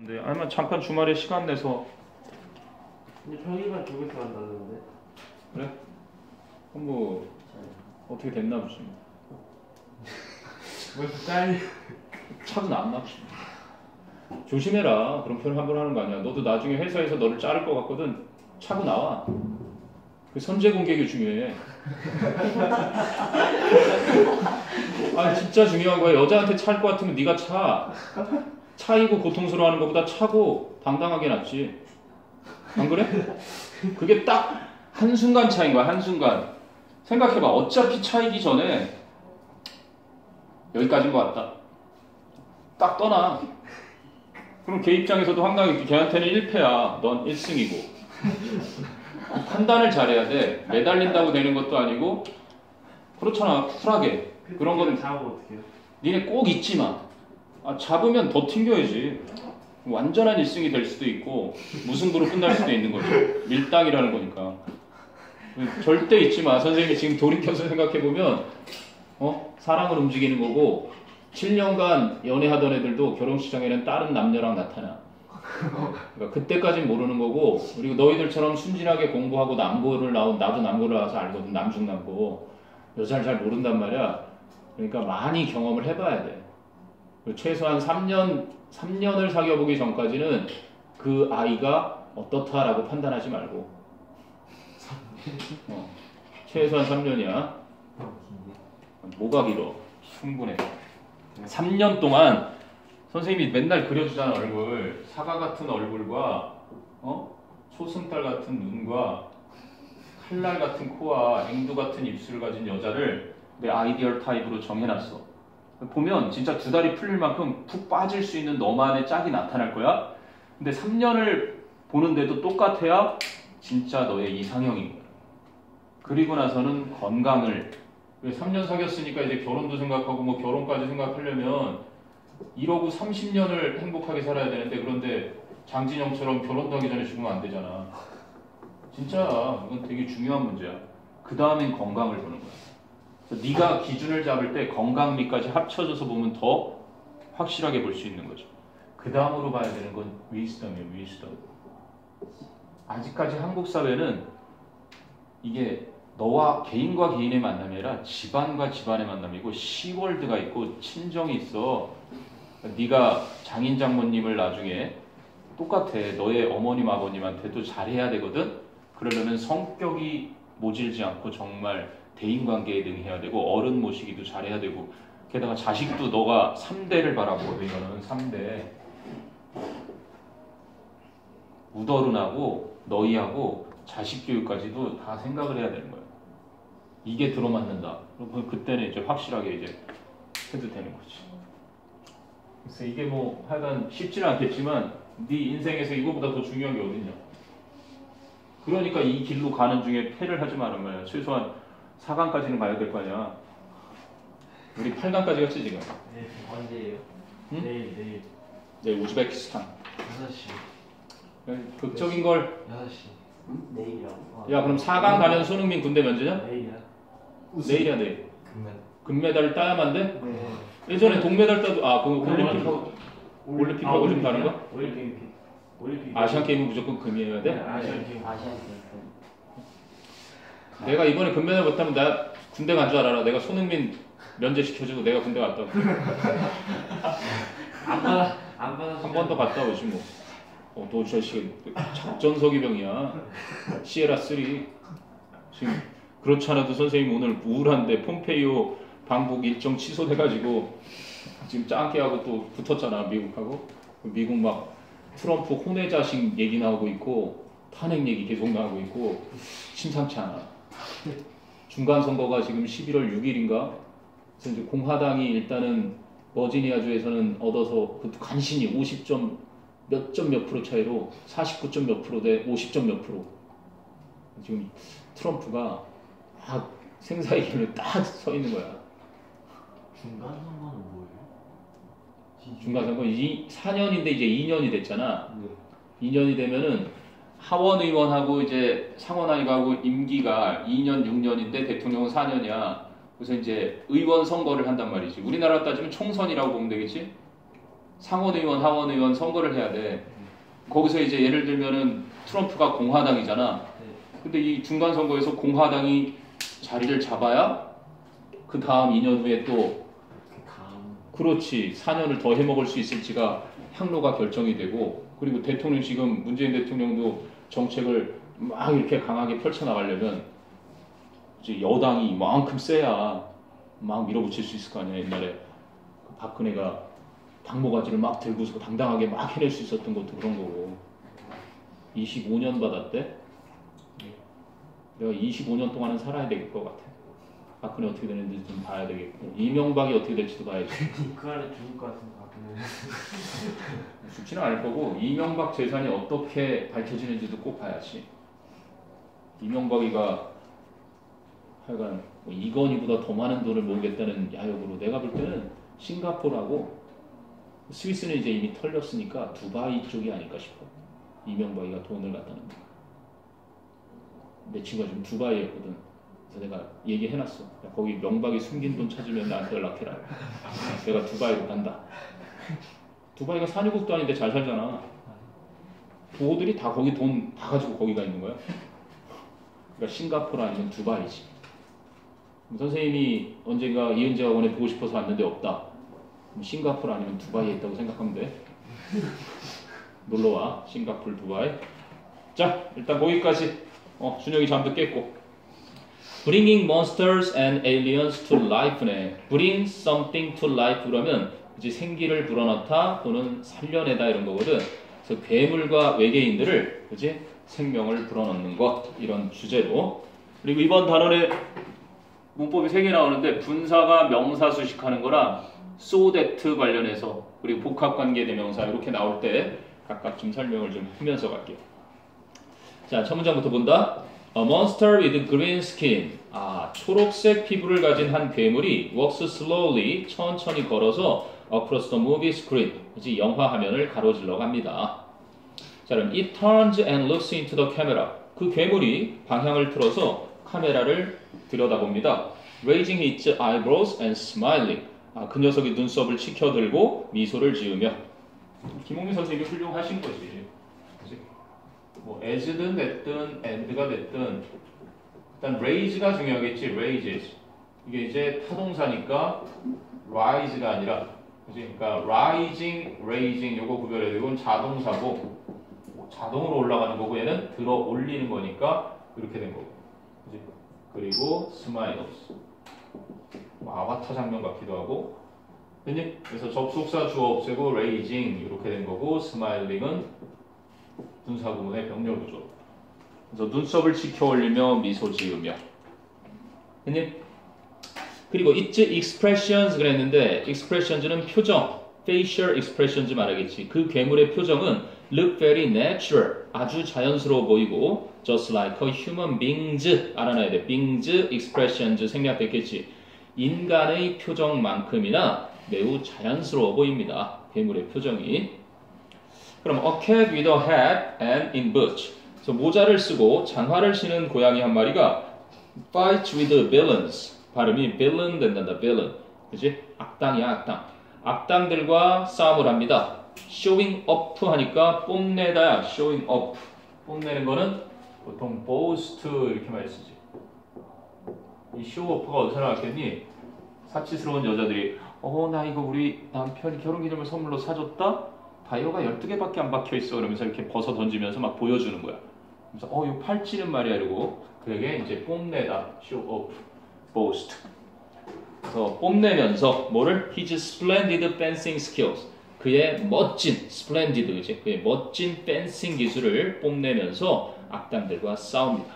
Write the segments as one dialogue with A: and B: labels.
A: 네, 아니면 잠깐 주말에 시간 내서.
B: 근데 평일만 쪽에서 한다는데.
A: 그래? 그럼 뭐 어떻게 됐나 보지.
B: 벌써 짤.
A: 차도 났나 보지. 조심해라. 그런 표현 함부로 하는 거 아니야. 너도 나중에 회사에서 너를 자를 것 같거든. 차고 나와. 그 선제 공격이 중요해. 아 진짜 중요한 거야. 여자한테 찰 것 같으면 네가 차. 차이고 고통스러워하는 것보다 차고 당당하게 낫지. 안 그래? 그게 딱 한순간 차이인 거야. 한순간. 생각해봐. 어차피 차이기 전에 여기까지인 것 같다. 딱 떠나. 그럼 걔 입장에서도 황당해. 걔한테는 1패야. 넌 1승이고. 판단을 잘해야 돼. 매달린다고 되는 것도 아니고. 그렇잖아. 쿨하게. 그런 건
B: 잡으면 어떡해요?
A: 니네 꼭 잊지 마. 잡으면 더 튕겨야지. 완전한 1승이 될 수도 있고 무승부로 끝날 수도 있는 거죠. 밀당이라는 거니까. 절대 잊지 마. 선생님이 지금 돌이켜서 생각해보면 사랑을 움직이는 거고 7년간 연애하던 애들도 결혼식장에는 다른 남녀랑 나타나. 그러니까 그때까진 모르는 거고, 그리고 너희들처럼 순진하게 공부하고 남고를 나도 남고를 나와서 알거든. 남중남고. 여자를 잘 모른단 말이야. 그러니까 많이 경험을 해봐야 돼. 최소한 3년을 사귀어보기 전까지는 그 아이가 어떻다라고 판단하지 말고. 최소한 3년이야. 뭐가 길어? 충분해. 3년 동안 선생님이 맨날 그려주잖아. 얼굴. 사과 같은 얼굴과 초승달 같은 눈과 칼날 같은 코와 앵두 같은 입술을 가진 여자를 내 아이디얼 타입으로 정해놨어. 보면 진짜 두 다리 풀릴 만큼 푹 빠질 수 있는 너만의 짝이 나타날 거야. 근데 3년을 보는데도 똑같아야 진짜 너의 이상형인 거야. 그리고 나서는 건강을. 3년 사귀었으니까 이제 결혼도 생각하고 뭐 결혼까지 생각하려면 이러고 30년을 행복하게 살아야 되는데, 그런데 장진영처럼 결혼도 하기 전에 죽으면 안 되잖아. 진짜 이건 되게 중요한 문제야. 그 다음엔 건강을 보는 거야. 그래서 네가 기준을 잡을 때 건강미까지 합쳐져서 보면 더 확실하게 볼 수 있는 거죠. 그 다음으로 봐야 되는 건 위스덤이에요. 위스덤. 아직까지 한국 사회는 이게 너와 개인과 개인의 만남이 아니라 집안과 집안의 만남이고, 시월드가 있고 친정이 있어. 네가 장인 장모님을 나중에 똑같아. 너의 어머님 아버님한테도 잘해야 되거든. 그러려면 성격이 모질지 않고 정말 대인관계에 능해야 되고, 어른 모시기도 잘해야 되고, 게다가 자식도 너가 3대를 바라보거든. 이거는 3대. 우더른하고 너희하고 자식 교육까지도 다 생각을 해야 되는 거야. 이게 들어맞는다. 그럼 그때는 이제 확실하게 이제 해도 되는 거지. 그래서 이게 뭐 하여간 쉽지는 않겠지만 네 인생에서 이거보다 더 중요한 게 어딨냐. 그러니까 이 길로 가는 중에 패를 하지 말란 말이야. 최소한 4강까지는 가야 될 거 아니야. 우리 8강까지 갔지 지금.
B: 네, 언제예요?
A: 응?
B: 내일.
A: 네, 우즈베키스탄.
B: 6시.
A: 극적인 걸.
B: 6시.
C: 응? 내일이라고?
A: 야, 그럼 4강 가면 손흥민 군대 면제냐?
B: 내일이야.
A: 내일이야, 내일.
B: 금메달.
A: 금메달 따야만 돼?
B: 네.
A: 예전에 동메달 따도 그거 올림픽하고 좀 다른 거?
B: 올림픽.
A: 아시안 게임은 무조건 금이어야 돼?
B: 네, 아시안 게임.
C: 아시안 게임.
A: 내가 이번에 금메달 못하면 나 군대 간 줄 알아라. 내가 손흥민 면제시켜주고 내가 군대 갔다 올게.
B: 안 받아.
A: 한 번 더 갔다 오지 뭐. 너 저 씨 작전서기병이야. 시에라 3. 지금 그렇지 않아도 선생님 오늘 우울한데 폼페이오 방북 일정 취소돼가지고 지금 짱깨하고 또 붙었잖아. 미국하고. 미국 막 트럼프 혼외 자식 얘기 나오고 있고 탄핵 얘기 계속 나오고 있고 심상치 않아. 중간 선거가 지금 11월 6일인가? 그래서 이제 공화당이 일단은 버지니아주에서는 얻어서 간신히 50점 몇 프로 차이로 49점 몇 프로 대 50점 몇 프로. 지금 트럼프가 막 생사의 길에 딱 서 있는 거야.
B: 중간 선거는 뭐예요?
A: 중간 선거 4년인데 이제 2년이 됐잖아.
B: 네.
A: 2년이 되면은 하원 의원하고 이제 상원의원하고 임기가 2년 6년인데 대통령은 4년이야. 그래서 이제 의원 선거를 한단 말이지. 우리나라 따지면 총선이라고 보면 되겠지? 상원의원, 하원의원 선거를 해야 돼. 거기서 이제 예를 들면은 트럼프가 공화당이잖아.
B: 네.
A: 근데 이 중간 선거에서 공화당이 자리를 잡아야 그 다음 2년 후에 또
B: 다음.
A: 그렇지 4년을 더 해먹을 수 있을지가 향로가 결정이 되고 그리고 대통령 지금 문재인 대통령도 정책을 막 이렇게 강하게 펼쳐나가려면 이제 여당이 이만큼 세야 막 밀어붙일 수 있을 거 아니야. 옛날에 그 박근혜가 당모가지를 막 들고서 당당하게 막 해낼 수 있었던 것도 그런 거고 25년 받았대?
B: 네.
A: 내가 25년 동안은 살아야 될 것 같아. 박근혜 어떻게 되는지 좀 봐야 되겠고 이명박이 어떻게 될지도 봐야지.
B: 그 안에 죽을 것 같은 거 같기는.
A: 죽지는 않을 거고 이명박 재산이 어떻게 밝혀지는지도 꼭 봐야지. 이명박이가 하여간 뭐 이건희보다 더 많은 돈을 모으겠다는 야욕으로 내가 볼 때는 싱가포르하고 스위스는 이제 이미 털렸으니까 두바이 쪽이 아닐까 싶어. 이명박이가 돈을 갖다 놓은 거. 내 친구가 지금 두바이였거든. 그래서 내가 얘기해놨어. 야, 거기 명박이 숨긴 돈 찾으면 나한테 연락해라. 내가 두바이로 간다. 두바이가 산유국도 아닌데 잘 살잖아. 부호들이 다 거기 돈 다 가지고 거기가 있는 거야. 그러니까 싱가포르 아니면 두바이지. 선생님이 언젠가 이은재 학원에 보고 싶어서 왔는데 없다. 그럼 싱가포르 아니면 두바이에 있다고 생각하면 돼. 놀러와. 싱가포르, 두바이. 자, 일단 거기까지. 준영이 잠도 깼고. Bringing monsters and aliens to life네. Bring something to life 그러면 이제 생기를 불어넣다 또는 살려내다 이런 거거든. 그래서 괴물과 외계인들을 그지 생명을 불어넣는 것 이런 주제로. 그리고 이번 단원에 문법이 3개 나오는데 분사가 명사 수식하는 거랑 so that 관련해서 그리고 복합관계 대명사 이렇게 나올 때 각각 좀 설명을 좀 하면서 갈게요. 자, 첫 문장부터 본다. A monster with green skin. 초록색 피부를 가진 한 괴물이 walks slowly, 천천히 걸어서 across the movie screen. 이제 영화 화면을 가로질러 갑니다. 자, 그럼 it turns and looks into the camera. 그 괴물이 방향을 틀어서 카메라를 들여다봅니다. Raising its eyebrows and smiling. 그 녀석이 눈썹을 치켜들고 미소를 지으며. 김홍민 선생님이 훌륭하신 거지. 그치? 뭐 as든 됐든 and가 됐든 일단 raise가 중요하겠지. raises. 이게 이제 타동사니까 rise가 아니라 그치? 그러니까 rising, raising 요거 구별해야 되고 이건 자동사고 자동으로 올라가는 거고 얘는 들어 올리는 거니까 이렇게 된 거고. 그치? 그리고 smiles. 아바타 장면 같기도 하고. 됐니? 그래서 접속사 주어 없애고 raising 이렇게 된 거고 smiling은 분사 구문의 병렬 구조. 그래서 눈썹을 치켜 올리며 미소 지으며. 됐니? 그리고 its expressions 그랬는데 expressions는 표정, facial expressions 말하겠지. 그 괴물의 표정은 look very natural, 아주 자연스러워 보이고 just like a human beings 알아놔야 돼. beings expressions 생략됐겠지. 인간의 표정만큼이나 매우 자연스러워 보입니다. 괴물의 표정이. 그럼 a cat with a hat and in boots. 그래서 모자를 쓰고 장화를 신은 고양이 한 마리가 fights with the villains. 발음이 villain 된단다. villain. 그치? 악당이야, 악당. 악당들과 싸움을 합니다. showing off 하니까 뽐내다야. showing off. 뽐내는 거는 보통 boast 이렇게 많이 쓰지. 이 show off가 어디서 나왔겠니? 사치스러운 여자들이 나 이거 우리 남편이 결혼기념일 선물로 사줬다? 다이어가 12개밖에 안 박혀있어. 그러면서 이렇게 벗어 던지면서 막 보여주는 거야. 그래서 이거 팔찌는 말이야 이러고 그에게 이제 뽐내다. show off, boast. 그래서 뽐내면서 뭐를? His splendid fencing skills. 그의 멋진, splendid, 그치? 그의 멋진 fencing 기술을 뽐내면서 악당들과 싸웁니다.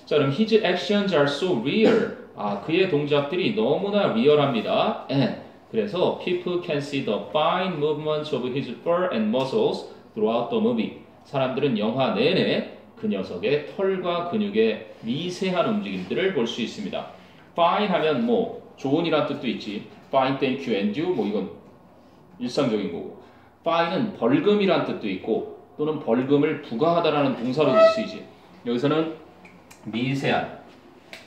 A: 자, 그럼 his actions are so real. 그의 동작들이 너무나 리얼합니다. And 그래서 people can see the fine movements of his fur and muscles throughout the movie. 사람들은 영화 내내 그 녀석의 털과 근육의 미세한 움직임들을 볼 수 있습니다. fine 하면 뭐 좋은이란 뜻도 있지. fine, thank you, and you 뭐 이건 일상적인 거고. fine은 벌금이란 뜻도 있고 또는 벌금을 부과하다라는 동사로도 쓰이지. 여기서는 미세한.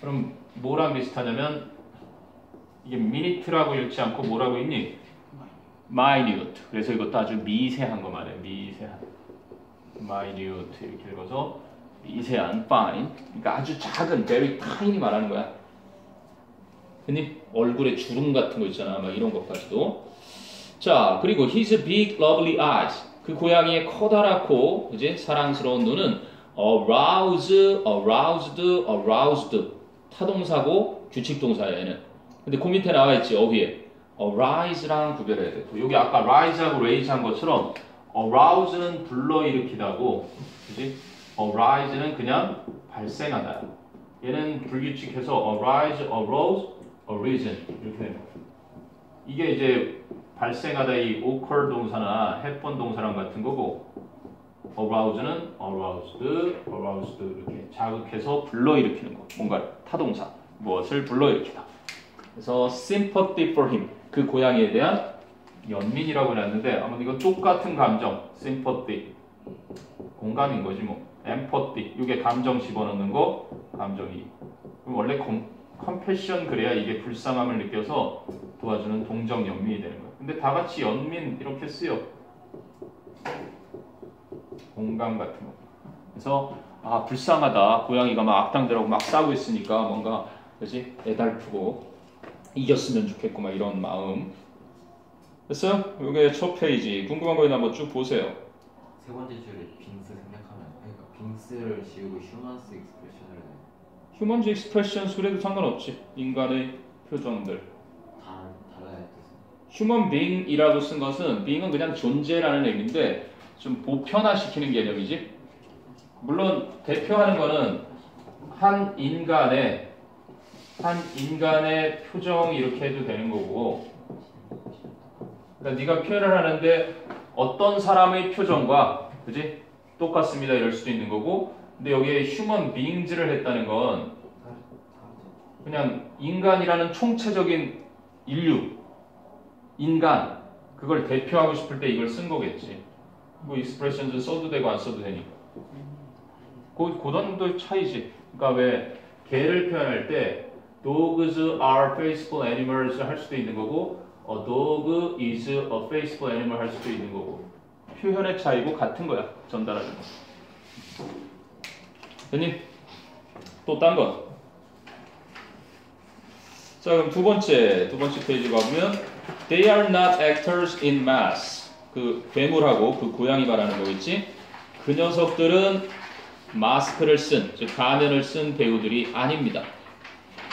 A: 그럼 뭐랑 비슷하냐면 이게 minute라고 읽지 않고 뭐라고 읽니? minute. 그래서 이것도 아주 미세한 거 말해. 미세한. minute 이렇게 읽어서 미세한 fine. 그러니까 아주 작은 very tiny 말하는 거야. 흔히 얼굴에 주름 같은 거 있잖아. 막 이런 것까지도. 자, 그리고 his big lovely eyes. 그 고양이의 커다랗고 그지? 사랑스러운 눈은 aroused, 타동사고 규칙동사야 얘는. 근데 그 밑에 나와 있지 어휘에 arise랑 구별해야 돼. 여기 아까 rise하고 raise 한 것처럼 arouse는 불러일으키다고, 그지? arise는 그냥 발생하다. 얘는 불규칙해서 arise, arose, arisen 이렇게 됩니다. 이게 이제 발생하다 이 occur 동사나 happen 동사랑 같은 거고, arouse는 aroused 이렇게 자극해서 불러일으키는 거. 뭔가 타동사, 무엇을 불러일으키다. 그래서 sympathy for him, 그 고양이에 대한 연민이라고 해놨는데 아마 이거 똑같은 감정, sympathy, 공감인 거지 뭐. empathy, 이게 감정 집어넣는 거, 감정이. 원래 compassion 그래야 이게 불쌍함을 느껴서 도와주는 동정 연민이 되는 거야. 근데 다 같이 연민 이렇게 쓰여. 공감 같은 거. 그래서 아 불쌍하다. 고양이가 막 악당들하고 막 싸우고 있으니까 뭔가 그지 애달프고 이겼으면 좋겠고 막 이런 마음. 됐어요? 이게 첫 페이지. 궁금한 거 있나 한번 쭉 보세요.
B: 세 번째 줄에 빙스 생략하면, 그러니까 빙스를 지우고 휴먼스 익스프레션을 해.
A: 휴먼즈 익스프레션 수래도 상관없지. 인간의 표정들.
B: 달라야 뜻은.
A: 휴먼 빙이라고 쓴 것은 빙은 그냥 존재라는 의미인데 좀 보편화시키는 개념이지. 물론 대표하는 거는 한 인간의 표정 이렇게 해도 되는 거고, 그러니까 네가 표현을 하는데 어떤 사람의 표정과 그지 똑같습니다 이럴 수도 있는 거고, 근데 여기에 휴먼 빙즈를 했다는 건 그냥 인간이라는 총체적인 인류, 인간 그걸 대표하고 싶을 때 이걸 쓴 거겠지. 뭐 익스프레션즈 써도 되고 안 써도 되니까. 그 정도의 차이지. 그러니까 왜 개를 표현할 때 dogs are faithful animals 할 수도 있는 거고, a dog is a faithful animal 할 수도 있는 거고. 표현의 차이고 같은 거야. 전달하는 거. 됐니? 또 딴 거. 자, 그럼 두 번째 페이지 가보면 they are not actors in mass. 그 괴물하고 그 고양이 말하는 거겠지? 그 녀석들은 마스크를 쓴, 즉 가면을 쓴 배우들이 아닙니다.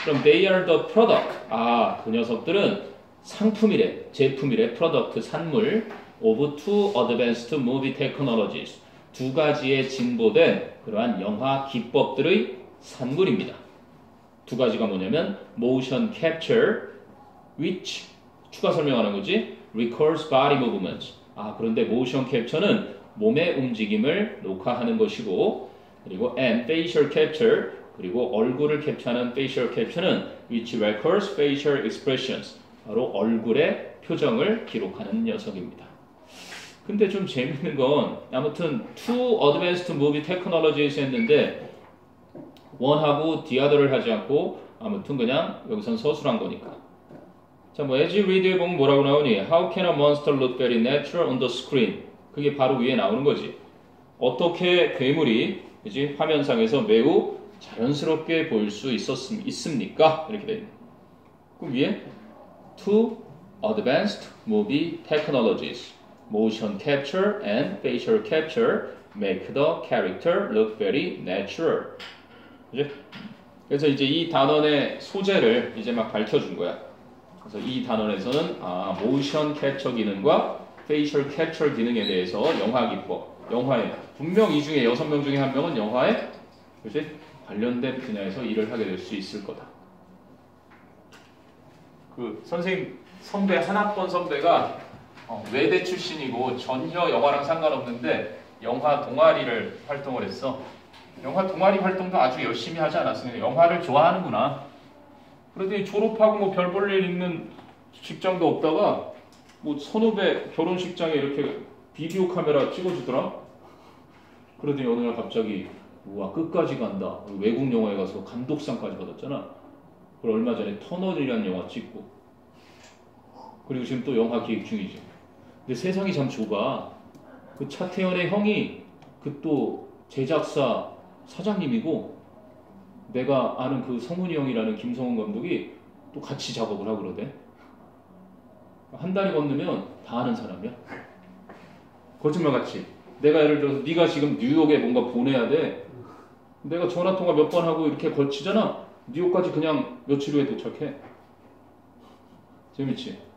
A: 그럼 they are the product. 아, 그 녀석들은 상품이래, 제품이래, product, 산물 of two advanced movie technologies. 두 가지의 진보된 그러한 영화 기법들의 산물입니다. 두 가지가 뭐냐면 motion capture, which 추가 설명하는 거지, records body movements. 아, 그런데 motion capture는 몸의 움직임을 녹화하는 것이고, 그리고 and facial capture, 그리고 얼굴을 캡처하는 facial capture는 which records facial expressions. 바로 얼굴의 표정을 기록하는 녀석입니다. 근데 좀 재밌는 건 아무튼 two advanced movie technologies 했는데 one하고 the other를 하지 않고 아무튼 그냥 여기선 서술한 거니까. 자, 뭐 as you read에 보면 뭐라고 나오니? How can a monster look very natural on the screen? 그게 바로 위에 나오는 거지. 어떻게 괴물이 그지 화면상에서 매우 자연스럽게 보일 수 있습니까? 이렇게 돼 있는. 그럼 위에 two advanced movie technologies, motion capture and facial capture make the character look very natural. 그지? 그래서 이제 이 단원의 소재를 이제 막 밝혀준 거야. 그래서 이 단원에서는 모션 캡처 기능과 페이셜 캡처 기능에 대해서 영화 기법, 영화에 분명 이 중에 6명 중에 한 명은 영화에 그치? 관련된 분야에서 일을 하게 될 수 있을 거다. 그 선생님 선배 한 학번 선배가 외대 출신이고 전혀 영화랑 상관없는데 영화 동아리를 활동을 했어. 영화 동아리 활동도 아주 열심히 하지 않았으니까 영화를 좋아하는구나. 그러더니 졸업하고 뭐 별 볼 일 있는 직장도 없다가 뭐 선후배 결혼식장에 이렇게 비디오 카메라 찍어주더라. 그러더니 어느 날 갑자기 우와 끝까지 간다. 외국 영화에 가서 감독상까지 받았잖아. 그리고 얼마 전에 터널이라는 영화 찍고 그리고 지금 또 영화 기획 중이지. 근데 세상이 참 좁아. 그 차태현의 형이 그 또 제작사 사장님이고 내가 아는 그 성훈이 형이라는 김성훈 감독이 또 같이 작업을 하고 그러대. 한 달이 건너면 다 아는 사람이야. 거짓말같이. 내가 예를 들어서 네가 지금 뉴욕에 뭔가 보내야 돼. 내가 전화통화 몇 번 하고 이렇게 걸치잖아. 뉴욕까지 그냥 며칠 후에 도착해. 재밌지?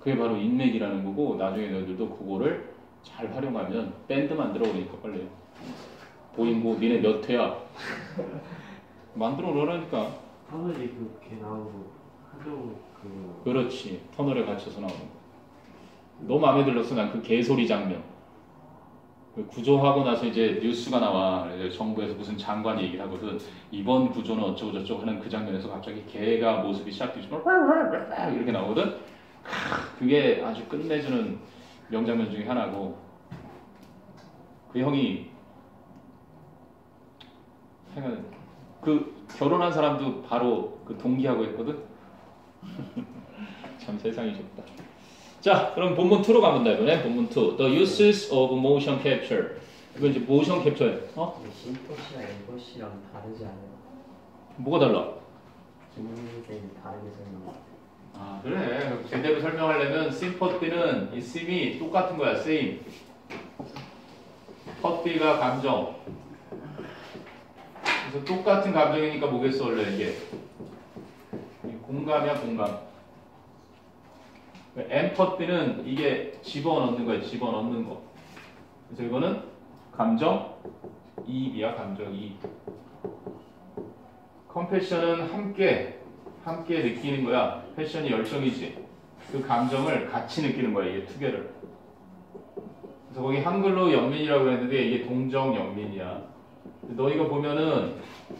A: 그게 바로 인맥이라는 거고 나중에 너희들도 그거를 잘 활용하면 밴드 만들어 오니까 빨리. 보잉고 니네 몇 회야? 만들어 오라니까.
C: 터널이 그렇게 나오고 하도 그
A: 그렇지. 터널에 갇혀서 나오는 거. 너무 마음에 들었어. 난 그 개소리 장면. 구조하고 나서 이제 뉴스가 나와. 정부에서 무슨 장관이 얘기를 하거든. 이번 구조는 어쩌고 저쩌고 하는 그 장면에서 갑자기 개가 모습이 시작되지만 이렇게 나오거든. 그게 아주 끝내주는 명장면 중에 하나고. 그 형이 그 결혼한 사람도 바로 그 동기하고 했거든. 참 세상이 좁다. 자, 그럼 본문 2로 가본다 이번에. 본문 2. The uses of motion capture. 이거 이제 모션 캡처야. 어?
C: 심포시랑 엠포시랑 다르지 않아요?
A: 뭐가 달라?
C: 김민생이 다르게 설명해.
A: 아, 그래. 제대로 설명하려면 심퍼티는 이 심이 똑같은 거야. same. 퍼티가 감정. 그래서 똑같은 감정이니까 뭐겠어 원래 이게. 공감이야 공감. 엠퍼티는 이게 집어넣는 거야. 집어넣는 거. 그래서 이거는 감정 이입이야. 감정 이입. 컴패션은 함께 느끼는 거야. 패션이 열정이지. 그 감정을 같이 느끼는 거야. 이게 투게를. 그래서 거기 한글로 연민이라고 했는데 이게 동정 연민이야. 너희가 보면은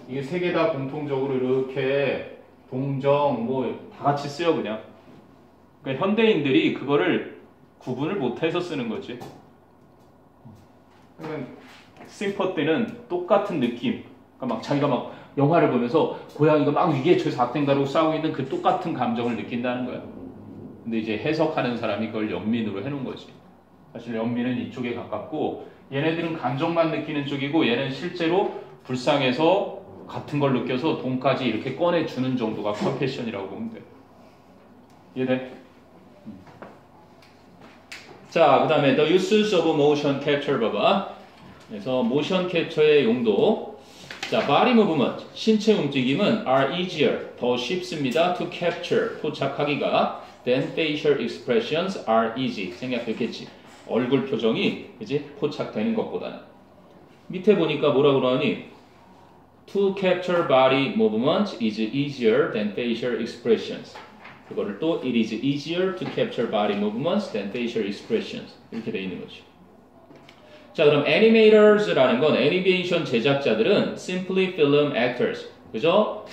A: 이게 세 개 다 공통적으로 이렇게 동정 뭐 다 같이 쓰여 그냥. 그러니까 현대인들이 그거를 구분을 못해서 쓰는 거지. 그러니까 심퍼 때는 똑같은 느낌. 그러니까 막 자기가 막 영화를 보면서 고양이가 막 위기에 처해서 악당들하고 싸우고 있는 그 똑같은 감정을 느낀다는 거야. 근데 이제 해석하는 사람이 그걸 연민으로 해놓은 거지. 사실 연민은 이쪽에 가깝고 얘네들은 감정만 느끼는 쪽이고 얘는 실제로 불쌍해서 같은 걸 느껴서 돈까지 이렇게 꺼내주는 정도가 컴패션이라고 보면 돼. 이해돼? 자, 그 다음에 The uses of motion capture 봐봐. 그래서 motion capture의 용도. 자, body movement, 신체 움직임은 are easier, 더 쉽습니다. to capture, 포착하기가 than facial expressions are easy. 생각했겠지. 얼굴 표정이 그지 포착되는 것보다는. 밑에 보니까 뭐라고 그러니? To capture body movement is easier than facial expressions. 그거를 또 it is easier to capture body movements than facial expressions. 이렇게 돼 있는 거지. 자, 그럼 animators라는 건 애니메이션 제작자들은 simply film actors. 그죠?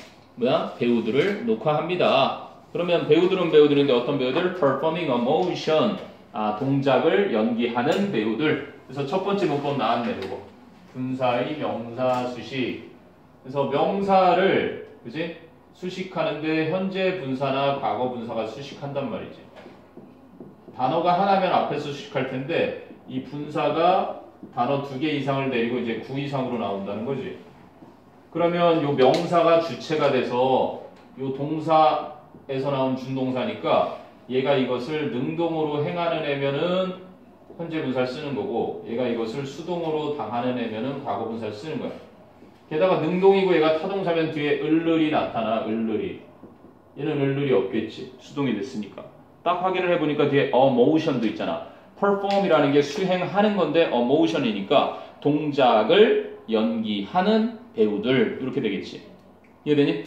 A: 배우들을 녹화합니다. 그러면 배우들인데 어떤 배우들? performing a motion. 동작을 연기하는 배우들. 그래서 첫 번째 문법 나왔네, 이거. 분사의 명사 수식. 그래서 명사를, 그지? 수식하는데 현재 분사나 과거 분사가 수식한단 말이지. 단어가 하나면 앞에서 수식할 텐데 이 분사가 단어 2개 이상을 내리고 이제 9 이상으로 나온다는 거지. 그러면 요 명사가 주체가 돼서 요 동사에서 나온 준동사니까 얘가 이것을 능동으로 행하는 애면은 현재 분사를 쓰는 거고 얘가 이것을 수동으로 당하는 애면은 과거 분사를 쓰는 거야. 게다가 능동이고 얘가 타동사면 뒤에 을을이 나타나. 을을이. 얘는 을을이 없겠지. 수동이 됐으니까. 딱 확인을 해보니까 뒤에 a motion도 있잖아. perform이라는 게 수행하는 건데 a motion이니까 동작을 연기하는 배우들 이렇게 되겠지. 이해되니?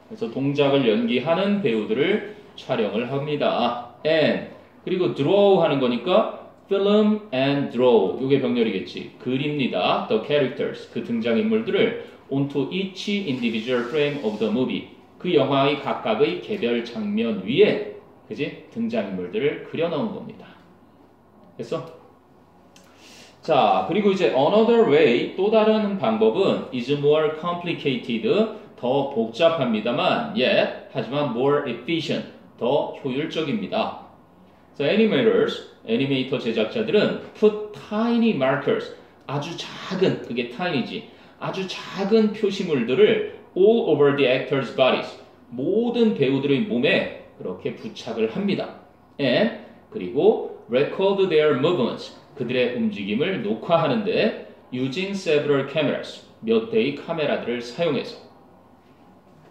A: 그래서 동작을 연기하는 배우들을 촬영을 합니다. and 그리고 draw 하는 거니까 film and draw 이게 병렬이겠지. 그립니다. The characters 그 등장인물들을 onto each individual frame of the movie 그 영화의 각각의 개별 장면 위에 그지? 등장인물들을 그려넣은 겁니다. 됐어? 자, 그리고 이제 another way 또 다른 방법은 is more complicated 더 복잡합니다만 yet 하지만 more efficient 더 효율적입니다. 자, 애니메이터 제작자들은 put tiny markers, 아주 작은, 그게 tiny지, 아주 작은 표시물들을 all over the actors' bodies, 모든 배우들의 몸에 그렇게 부착을 합니다. And, 그리고 record their movements, 그들의 움직임을 녹화하는데 using several cameras, 몇 대의 카메라들을 사용해서.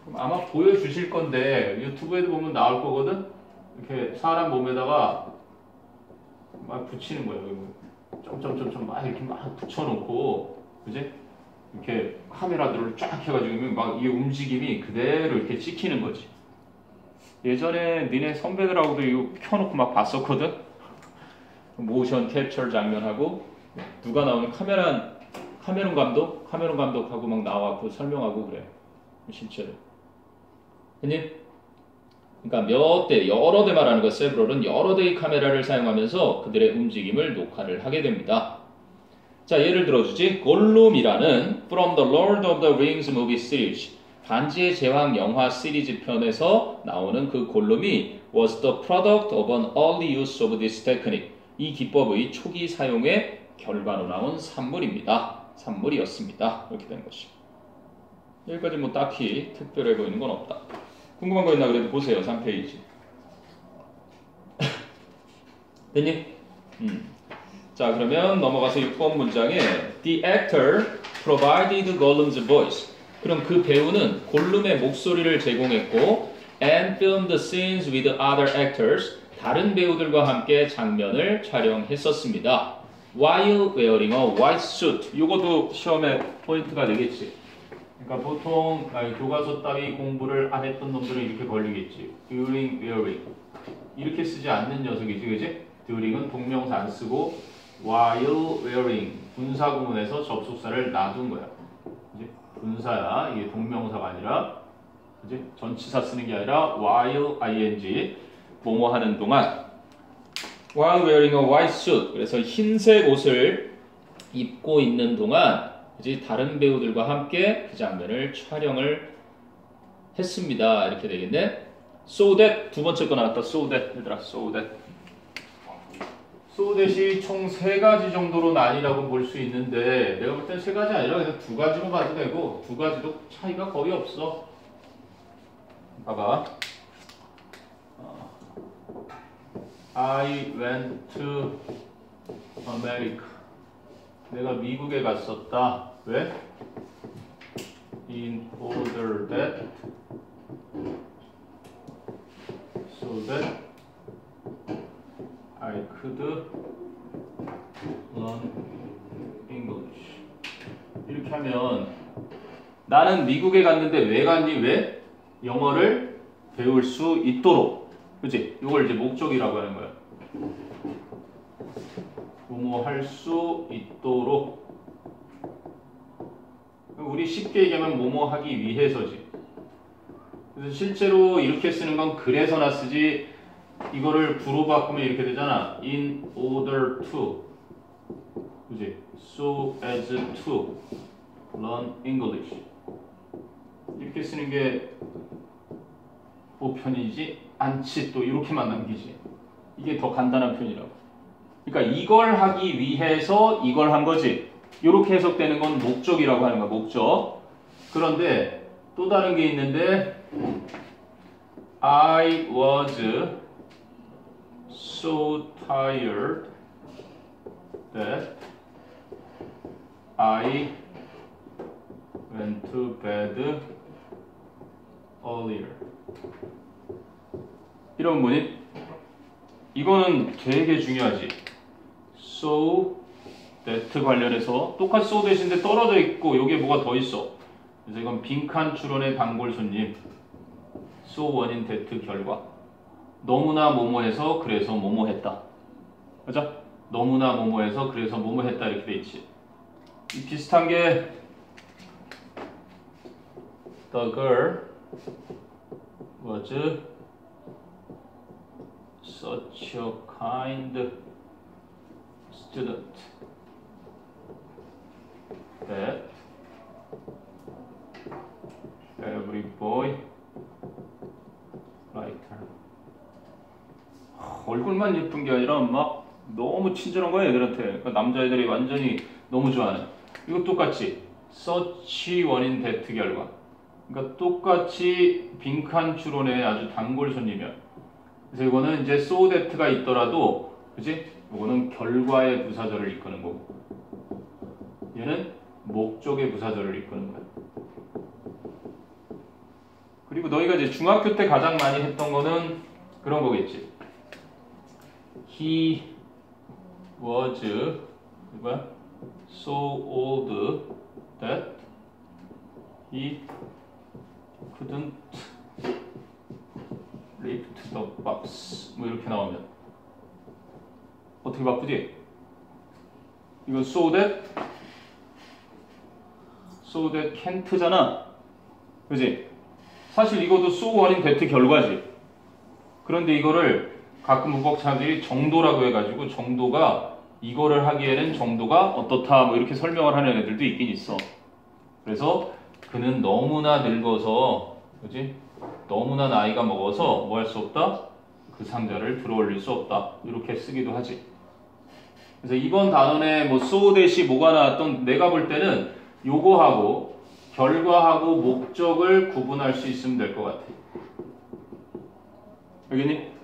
A: 그럼 아마 보여주실 건데 유튜브에도 보면 나올 거거든? 이렇게 사람 몸에다가 막 붙이는 거예요. 점점점점 막 이렇게 막 붙여놓고, 그지? 이렇게 카메라들을 쫙 해가지고 막 이 움직임이 그대로 이렇게 찍히는 거지. 예전에 니네 선배들하고도 이거 켜놓고 막 봤었거든? 모션 캡처 장면하고 누가 나오는 카메론 감독하고 막 나와갖고 설명하고 그래. 실제로. 아니? 그러니까 몇 대, 여러 대 말하는 것, 세브럴은 여러 대의 카메라를 사용하면서 그들의 움직임을 녹화를 하게 됩니다. 자, 예를 들어주지. 골룸이라는 From the Lord of the Rings movie series, 반지의 제왕 영화 시리즈 편에서 나오는 그 골룸이 was the product of an early use of this technique. 이 기법의 초기 사용의 결과로 나온 산물이었습니다. 이렇게 된 것이. 여기까지 뭐 딱히 특별해 보이는 건 없다. 궁금한 거 있나 그래도 보세요. 3페이지. 됐니? 자, 그러면 넘어가서 6번 문장에 The actor provided Gollum's voice. 그럼 그 배우는 골룸의 목소리를 제공했고 and filmed the scenes with other actors. 다른 배우들과 함께 장면을 촬영했었습니다. While wearing a white suit. 이것도 시험에 포인트가 되겠지. 그러니까 보통 교과서 따위 공부를 안 했던 놈들은 이렇게 걸리겠지. During wearing. 이렇게 쓰지 않는 녀석이지, 그지? during은 동명사 안 쓰고 while wearing. 분사 구문에서 접속사를 놔둔 거야. 그지? 분사야. 이게 동명사가 아니라, 그지? 전치사 쓰는 게 아니라 while ing. 뭐뭐 하는 동안. While wearing a white suit. 그래서 흰색 옷을 입고 있는 동안 이제 다른 배우들과 함께 그 장면을 촬영을 했습니다. 이렇게 되겠네. So that 두 번째 거 나왔다. So that 얘들아. So that. So that이 총 3가지 정도로 나뉘라고 볼 수 있는데 내가 볼 땐 3가지 아니라 그냥 2가지로 봐도 되고 2가지도 차이가 거의 없어. 봐봐. I went to America. 내가 미국에 갔었다. 왜? In order that so that I could learn English. 이렇게 하면 나는 미국에 갔는데 왜 갔니? 왜? 영어를 배울 수 있도록. 그치? 이걸 이제 목적이라고 하는 거야. 뭐뭐 할 수 있도록. 우리 쉽게 얘기하면 뭐뭐 하기 위해서지. 그래서 실제로 이렇게 쓰는 건 그래서나 쓰지. 이거를 부로 바꾸면 이렇게 되잖아. In order to. 그치? So as to learn English. 이렇게 쓰는 게 보편이지 않지. 또 이렇게만 남기지. 이게 더 간단한 표현이라고. 그러니까 이걸 하기 위해서 이걸 한 거지. 이렇게 해석되는 건 목적이라고 하는 거야. 목적. 그런데 또 다른 게 있는데 I was so tired that I went to bed earlier. 이런 뭐니? 이거는 되게 중요하지. So that 관련해서 똑같이 so that인데 떨어져 있고 여기에 뭐가 더 있어. 그래서 이건 빈칸 추론의 단골 손님. So 원인 that 결과. 너무나 뭐뭐해서 그래서 뭐뭐했다. 맞아? 너무나 뭐뭐해서 그래서 뭐뭐했다 이렇게 돼 있지. 이 비슷한 게 The girl was such a kind student that every boy liked her. 얼굴만 얼굴만 예쁜 게 아니라 막 너무 친절한 거야 애들한테. 그러니까 남자애들이 완전히 너무 좋아하는. 이거 똑같이 서치 원인 데트 결과. 그러니까 똑같이 빈칸 추론의 아주 단골 손님이야. 그래서 이거는 이제 so that가 있더라도, 그지? 이거는 결과의 부사절을 이끄는 거고, 얘는 목적의 부사절을 이끄는 거야. 그리고 너희가 이제 중학교 때 가장 많이 했던 거는 그런 거겠지. He was 뭐야? So old that he couldn't lift the box. 뭐 이렇게 나오면 어떻게 바꾸지? 이거 so that can't잖아. 그지? 사실 이것도 so 원인 that 결과지. 그런데 이거를 가끔 문법사들이 정도라고 해가지고 정도가 이거를 하기에는 정도가 어떻다 뭐 이렇게 설명을 하는 애들도 있긴 있어. 그래서 그는 너무나 늙어서, 그지? 너무나 나이가 먹어서 뭐 할 수 없다? 그 상자를 들어올릴 수 없다. 이렇게 쓰기도 하지. 그래서 이번 단원에 뭐 so that이 뭐가 나왔던 내가 볼 때는 요거하고 결과하고 목적을 구분할 수 있으면 될 것 같아. 알겠니?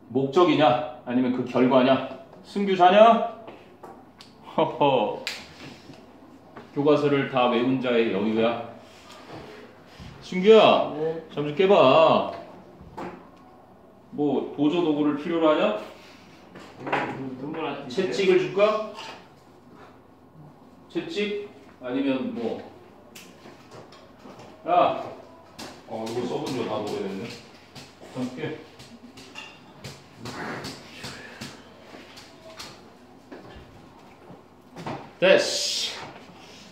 A: 목적이냐 아니면 그 결과냐? 승규 자냐? 허허. 교과서를 다 외운 자의 여유야. 승규야,
C: 네.
A: 잠 좀 깨봐. 뭐 보조 도구를 필요로 하냐?
C: 눈물 안
A: 채찍을 줄까? 채찍? 아니면 뭐? 야, 이거 써본 거 다 먹어야 되네. 함께. 됐어.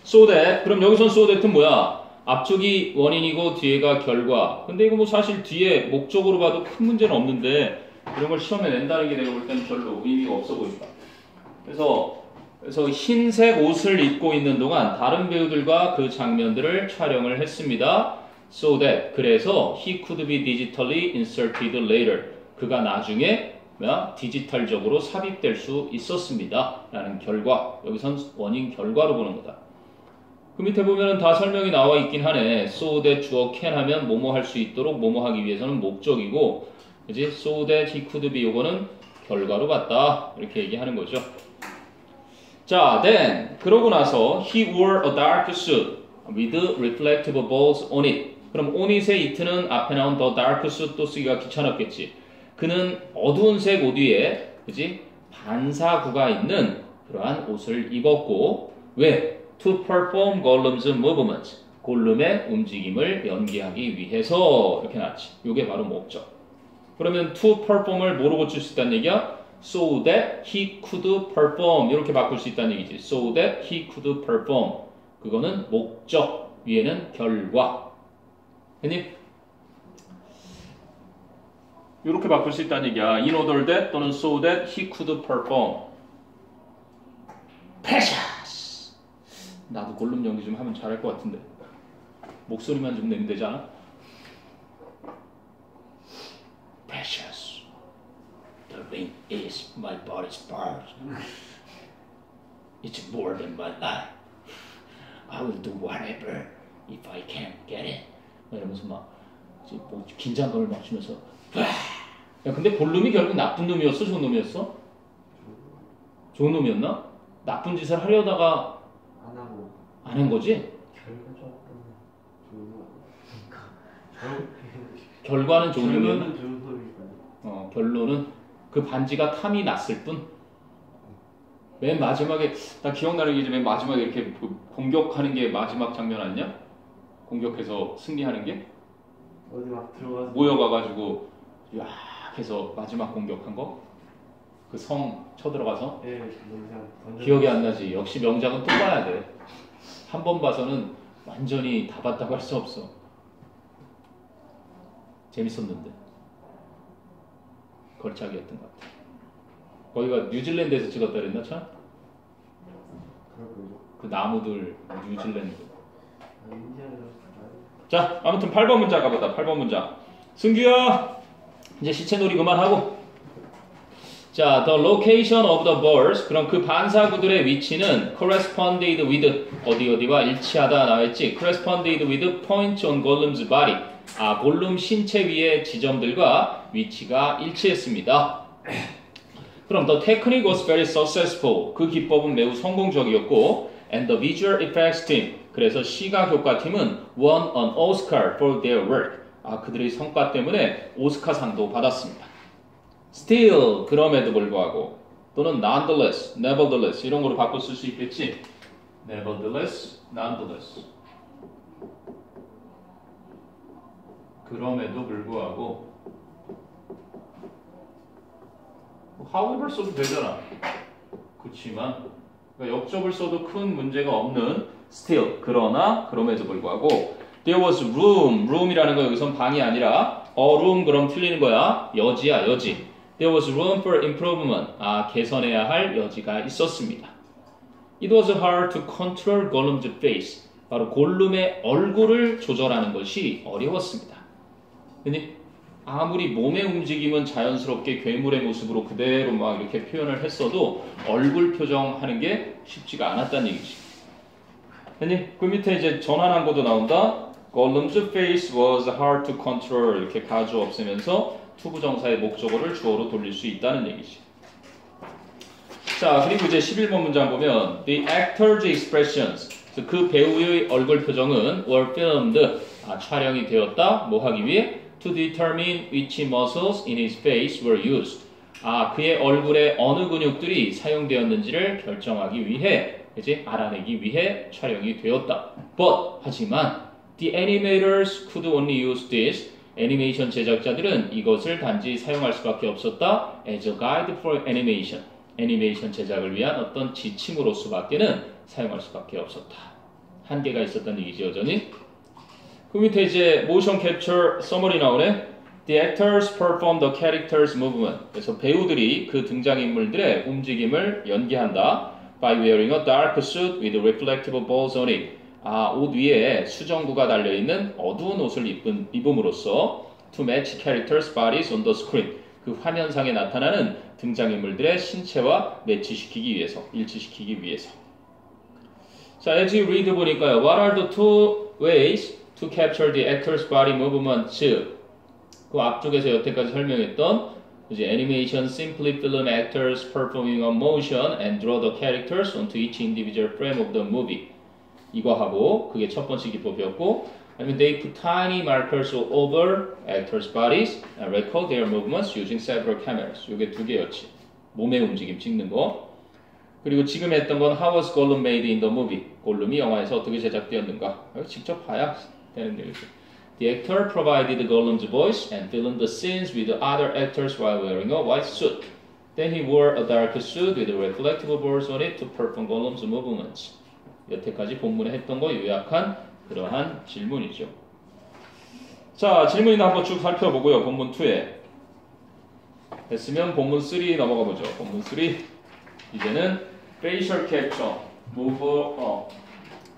A: so that. 그럼 여기선 so that은 뭐야? 앞쪽이 원인이고 뒤에가 결과. 근데 이거 뭐 사실 뒤에 목적으로 봐도 큰 문제는 없는데 이런 걸 시험에 낸다는 게 내가 볼 때는 별로 의미가 없어 보인다. 그래서 흰색 옷을 입고 있는 동안 다른 배우들과 그 장면들을 촬영을 했습니다. So that. 그래서 he could be digitally inserted later. 그가 나중에 디지털적으로 삽입될 수 있었습니다. 라는 결과. 여기선 원인 결과로 보는 거다. 그 밑에 보면은 다 설명이 나와 있긴 하네. So that 주어 can 하면 뭐뭐 할 수 있도록 뭐뭐 하기 위해서는 목적이고, 그지? So that he could be 요거는 결과로 봤다. 이렇게 얘기하는 거죠. 자, then 그러고 나서 he wore a dark suit with reflective balls on it. 그럼 on it의 it는 앞에 나온 the dark suit 또 쓰기가 귀찮았겠지. 그는 어두운 색 옷 위에, 그지? 반사구가 있는 그러한 옷을 입었고, 왜? To perform Gollum's movements. 골룸의 움직임을 연기하기 위해서 이렇게 나왔지. 이게 바로 목적. 그러면 to perform을 뭐로 고칠 수 있다는 얘기야? So that he could perform 이렇게 바꿀 수 있다는 얘기지. So that he could perform. 그거는 목적, 위에는 결과. 됐니? 이렇게 바꿀 수 있다는 얘기야. In order that 또는 so that he could perform. Precious. 나도 골룸 연기 좀 하면 잘할 것 같은데. 목소리만 좀 내면 되지 않아? Precious. The ring is my body's part. It's more than my life. I will do whatever if I can get it. 이러면서 뭐 긴장감을 막 주면서 야, 근데 골룸이 결국 나쁜 놈이었어? 좋은 놈이었어? 좋은 놈이었나? 나쁜 짓을 하려다가
C: 안 하고
A: 안 한 거지? 결과는 좋은 놈이었나?
C: 결론은 좋은 놈이니까.
A: 결론은 그 반지가 탐이 났을 뿐. 맨 마지막에 나 기억나는 게 이제 맨 마지막에 이렇게 공격하는 게 마지막 장면 아니냐? 공격해서 승리하는 게
C: 어디 막 들어가서
A: 모여가가지고 약 해서 마지막 공격한 거? 그 성 쳐들어가서?
C: 예, 그냥 던져.
A: 기억이 안 나지. 역시 명작은 또 봐야 돼. 한 번 봐서는 완전히 다 봤다고 할 수 없어. 재밌었는데 걸작이었던 것 같아. 거기가 뉴질랜드에서 찍었다 그랬나 참?
C: 그렇군요.
A: 그 나무들 뉴질랜드.
C: 인디아나.
A: 자, 아무튼 8번 문자 가보다. 8번 문자. 승규야, 이제 시체놀이 그만하고 자, the location of the birds. 그럼 그 반사구들의 위치는 corresponded with 어디와 일치하다 나와있지. corresponded with points on Gollum's body. 아, 골룸 신체 위의 지점들과 위치가 일치했습니다. 그럼 the technique was very successful. 그 기법은 매우 성공적이었고, and the visual effects team. 그래서 시각 효과 팀은 won an Oscar for their work. 아, 그들의 성과 때문에 오스카상도 받았습니다. Still, 그럼에도 불구하고, 또는 nonetheless, nevertheless 이런 거로 바꿔 쓸 수 있겠지. Nevertheless, nonetheless. 그럼에도 불구하고, however 써도 되잖아. 그렇지만 그러니까 역접을 써도 큰 문제가 없는 still, 그러나 그럼에도 불구하고 there was room이라는 거 여기선 방이 아니라 a room 그럼 틀리는 거야. 여지야, 여지. There was room for improvement. 아, 개선해야 할 여지가 있었습니다. It was hard to control Gollum's face. 바로 골룸의 얼굴을 조절하는 것이 어려웠습니다. 근데 아무리 몸의 움직임은 자연스럽게 괴물의 모습으로 그대로 막 이렇게 표현을 했어도 얼굴 표정하는 게 쉽지가 않았다는 얘기지. 근데 그 밑에 이제 전환한거도 나온다. Gollum's face was hard to control. 이렇게 가주 없애면서 투부정사의 목적어를 주어로 돌릴 수 있다는 얘기지. 자, 그리고 이제 11번 문장 보면 The actor's expressions. 그 배우의 얼굴 표정은 were filmed. 아, 촬영이 되었다. 뭐 하기 위해? To determine which muscles in his face were used. 아, 그의 얼굴에 어느 근육들이 사용되었는지를 결정하기 위해, 그치? 알아내기 위해 촬영이 되었다. But, 하지만, the animators could only use this. 애니메이션 제작자들은 이것을 단지 사용할 수밖에 없었다. As a guide for animation. 애니메이션 제작을 위한 어떤 지침으로서밖에는 사용할 수밖에 없었다. 한계가 있었다는 얘기지, 여전히. 그 밑에 이제 motion capture summary 나오네. The actors perform the character's movement. 그래서 배우들이 그 등장인물들의 움직임을 연기한다. By wearing a dark suit with reflective balls on it. 아, 옷 위에 수정구가 달려있는 어두운 옷을 입음으로써 to match characters' bodies on the screen. 그 화면상에 나타나는 등장인물들의 신체와 매치시키기 위해서, 일치시키기 위해서. 자, as you read 보니까요. What are the two ways to capture the actor's body movements? 그 앞쪽에서 여태까지 설명했던 이제 animation simply film actors performing a motion and draw the characters onto each individual frame of the movie. 이거 하고 그게 첫 번째 기법이었고, 아니면 they put tiny markers all over actors' bodies and record their movements using several cameras. 이게 두 개였지. 몸의 움직임 찍는 거. 그리고 지금 했던 건 How was Gollum made in the movie? 골룸이 영화에서 어떻게 제작되었는가? 직접 봐야 되는 얘기죠. The actor provided Gollum's voice and filmed the scenes with the other actors while wearing a white suit. Then he wore a dark suit with reflective balls on it to perform Gollum's movements. 여태까지 본문에 했던 거 요약한 그러한 질문이죠. 자, 질문이나 한번 쭉 살펴보고요. 본문 2에 됐으면 본문 3 넘어가 보죠. 본문 3 이제는 facial capture,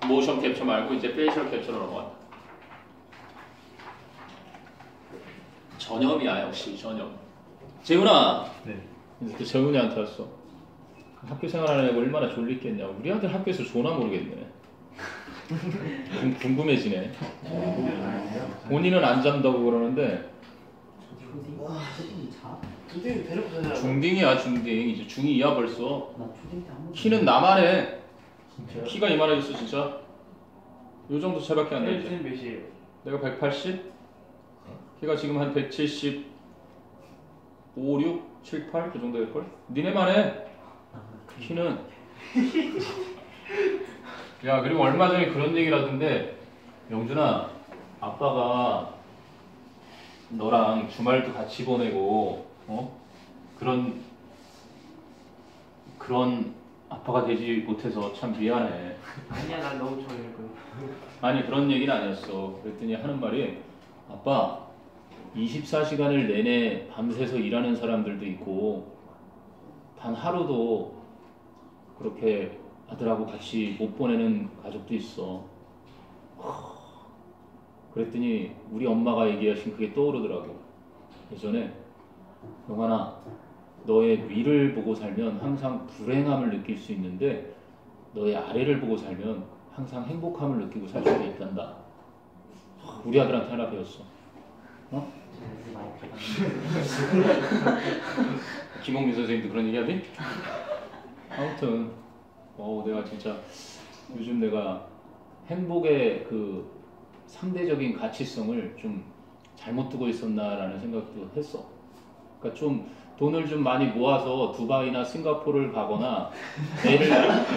A: motion capture 말고 이제 facial capture로 넘어간다. 전염이야, 역시 전염. 재훈아.
C: 네.
A: 이제 재훈이한테 왔어. 학교 생활하는 애가 얼마나 졸리겠냐. 우리 아들 학교에서 존나 모르겠네. 궁금해지네. 본인은 안 잔다고 그러는데.
C: 중딩 데리고 다녀요.
A: 중딩이야, 중딩. 이제 중2야 벌써. 키는 나만해. 키가 이만해졌어 진짜. 요 정도 차이밖에 안 나지.
C: 몇이에요?
A: 내가 180? 키가 지금 한 175, 6, 7, 8 그 정도 될걸? 니네만 해. 키는. 야, 그리고 얼마 전에 그런 얘기를 하던데, 영준아, 아빠가 너랑 주말도 같이 보내고 그런 아빠가 되지 못해서 참 미안해.
C: 아니야, 난 너무 좋아해.
A: 아니, 그런 얘기는 아니었어. 그랬더니 하는 말이, 아빠 24시간을 내내 밤새서 일하는 사람들도 있고 단 하루도 그렇게 아들하고 같이 못 보내는 가족도 있어. 그랬더니 우리 엄마가 얘기하신 그게 떠오르더라고. 예전에, 영환아, 너의 위를 보고 살면 항상 불행함을 느낄 수 있는데 너의 아래를 보고 살면 항상 행복함을 느끼고 살 수가 있단다. 우리 아들한테 하나 배웠어. 어? 김홍민 선생님도 그런 얘기 하니? 아무튼 내가 진짜 요즘 내가 행복의 그 상대적인 가치성을 좀 잘못 두고 있었나라는 생각도 했어. 그러니까 좀 돈을 좀 많이 모아서 두바이나 싱가포르를 가거나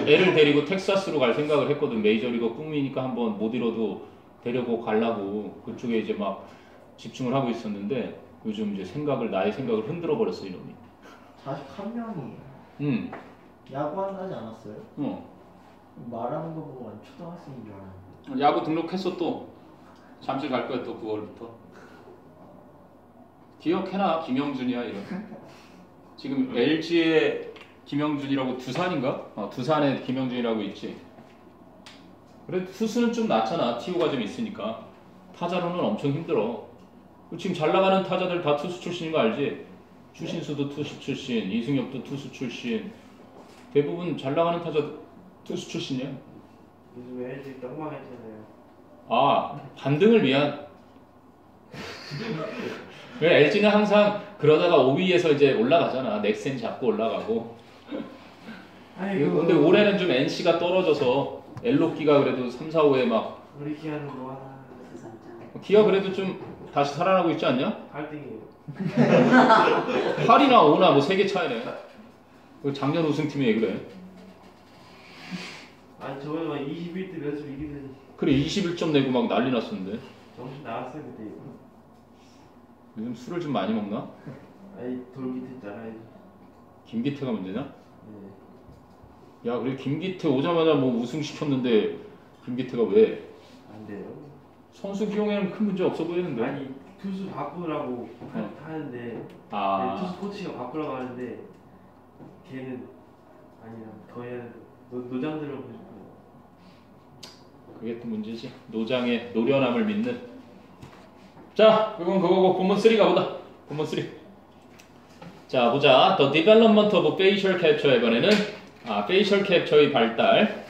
A: 애를 데리고 텍사스로 갈 생각을 했거든. 메이저리거 꿈이니까 한번 못 이뤄도 데려고 가려고 그쪽에 이제 막 집중을 하고 있었는데 요즘 이제 나의 생각을 흔들어 버렸어 이놈이.
C: 자식 한 명이 야구한다지 않았어요? 말하는 거 보고 초등학생인 줄 알았는데.
A: 야구 등록했어 또. 잠실 갈 거야 또 9월부터. 기억해놔 김영준이야 이런. 지금 LG의 김영준이라고 두산인가? 두산의 김영준이라고 있지. 그래 투수는 좀 낫잖아. 티오가 좀 있으니까. 타자로는 엄청 힘들어. 지금 잘 나가는 타자들 다 투수 출신인 거 알지? 추신수도 투수 출신, 이승엽도 투수 출신. 대부분 잘 나가는 타자 투수 출신이야.
C: 요즘 LG 엉망했잖아요.
A: 반등을 위한. 왜 LG는 항상 그러다가 5위에서 이제 올라가잖아. 넥센 잡고 올라가고. 근데 올해는 좀 NC가 떨어져서 엘로끼가 그래도 3, 4, 5에 막
C: 우리 기아는 뭐 하나.
A: 기아 그래도 좀 다시 살아나고 있지 않냐?
C: 8등이에요.
A: 8이나 5나 뭐 3개 차이네. 작년 우승팀이 왜 그래?
C: 아니 저번에 막 21대 몇으로 이기더니.
A: 그래 21점 내고 막 난리 났었는데.
C: 정신 나갔어요 그때.
A: 요즘 술을 좀 많이 먹나?
C: 아니 돌기태 잘라야지.
A: 김기태가 문제냐?
C: 네.
A: 야 그래 김기태 오자마자 뭐 우승 시켰는데 김기태가 왜?
C: 안 돼요.
A: 선수 기용에는 큰 문제 없어 보이는데.
C: 아니 투수 바꾸라고 하는데 네, 투수 코치가 바꾸라고 하는데 걔는 아니야 더 해야 돼. 노장 들어보고 싶어.
A: 그게 또 문제지. 노장의 노련함을 믿는. 자, 이건 그거고 본문 3 가보다. 본문 3. 자, 보자. The development of facial capture 이번에는 facial capture의 발달.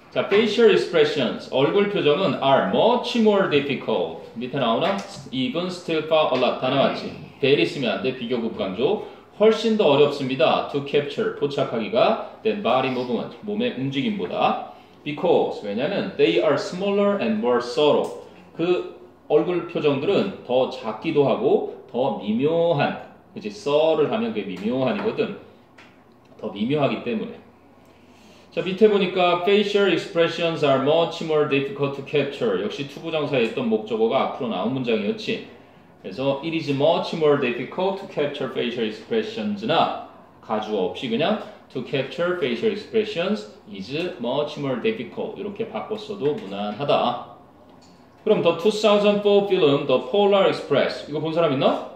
A: 자, facial expressions 얼굴 표정은 are much more difficult. 밑에 나오나? even, still, far, a lot 다 나왔지. very 쓰면 안 돼. 비교급 강조. 훨씬 더 어렵습니다. to capture 포착하기가 than body movement 몸의 움직임보다. because 왜냐면 they are smaller and more subtle. 그 얼굴 표정들은 더 작기도 하고 더 미묘한, 그치? 써를 하면 그게 미묘한이거든. 더 미묘하기 때문에. 자, 밑에 보니까 facial expressions are much more difficult to capture. 역시 투부정사에 있던 목적어가 앞으로 나온 문장이었지. 그래서 it is much more difficult to capture facial expressions나 가주어 없이 그냥 to capture facial expressions is much more difficult 이렇게 바꿨어도 무난하다. 그럼 the 2004 film The Polar Express 이거 본 사람 있나?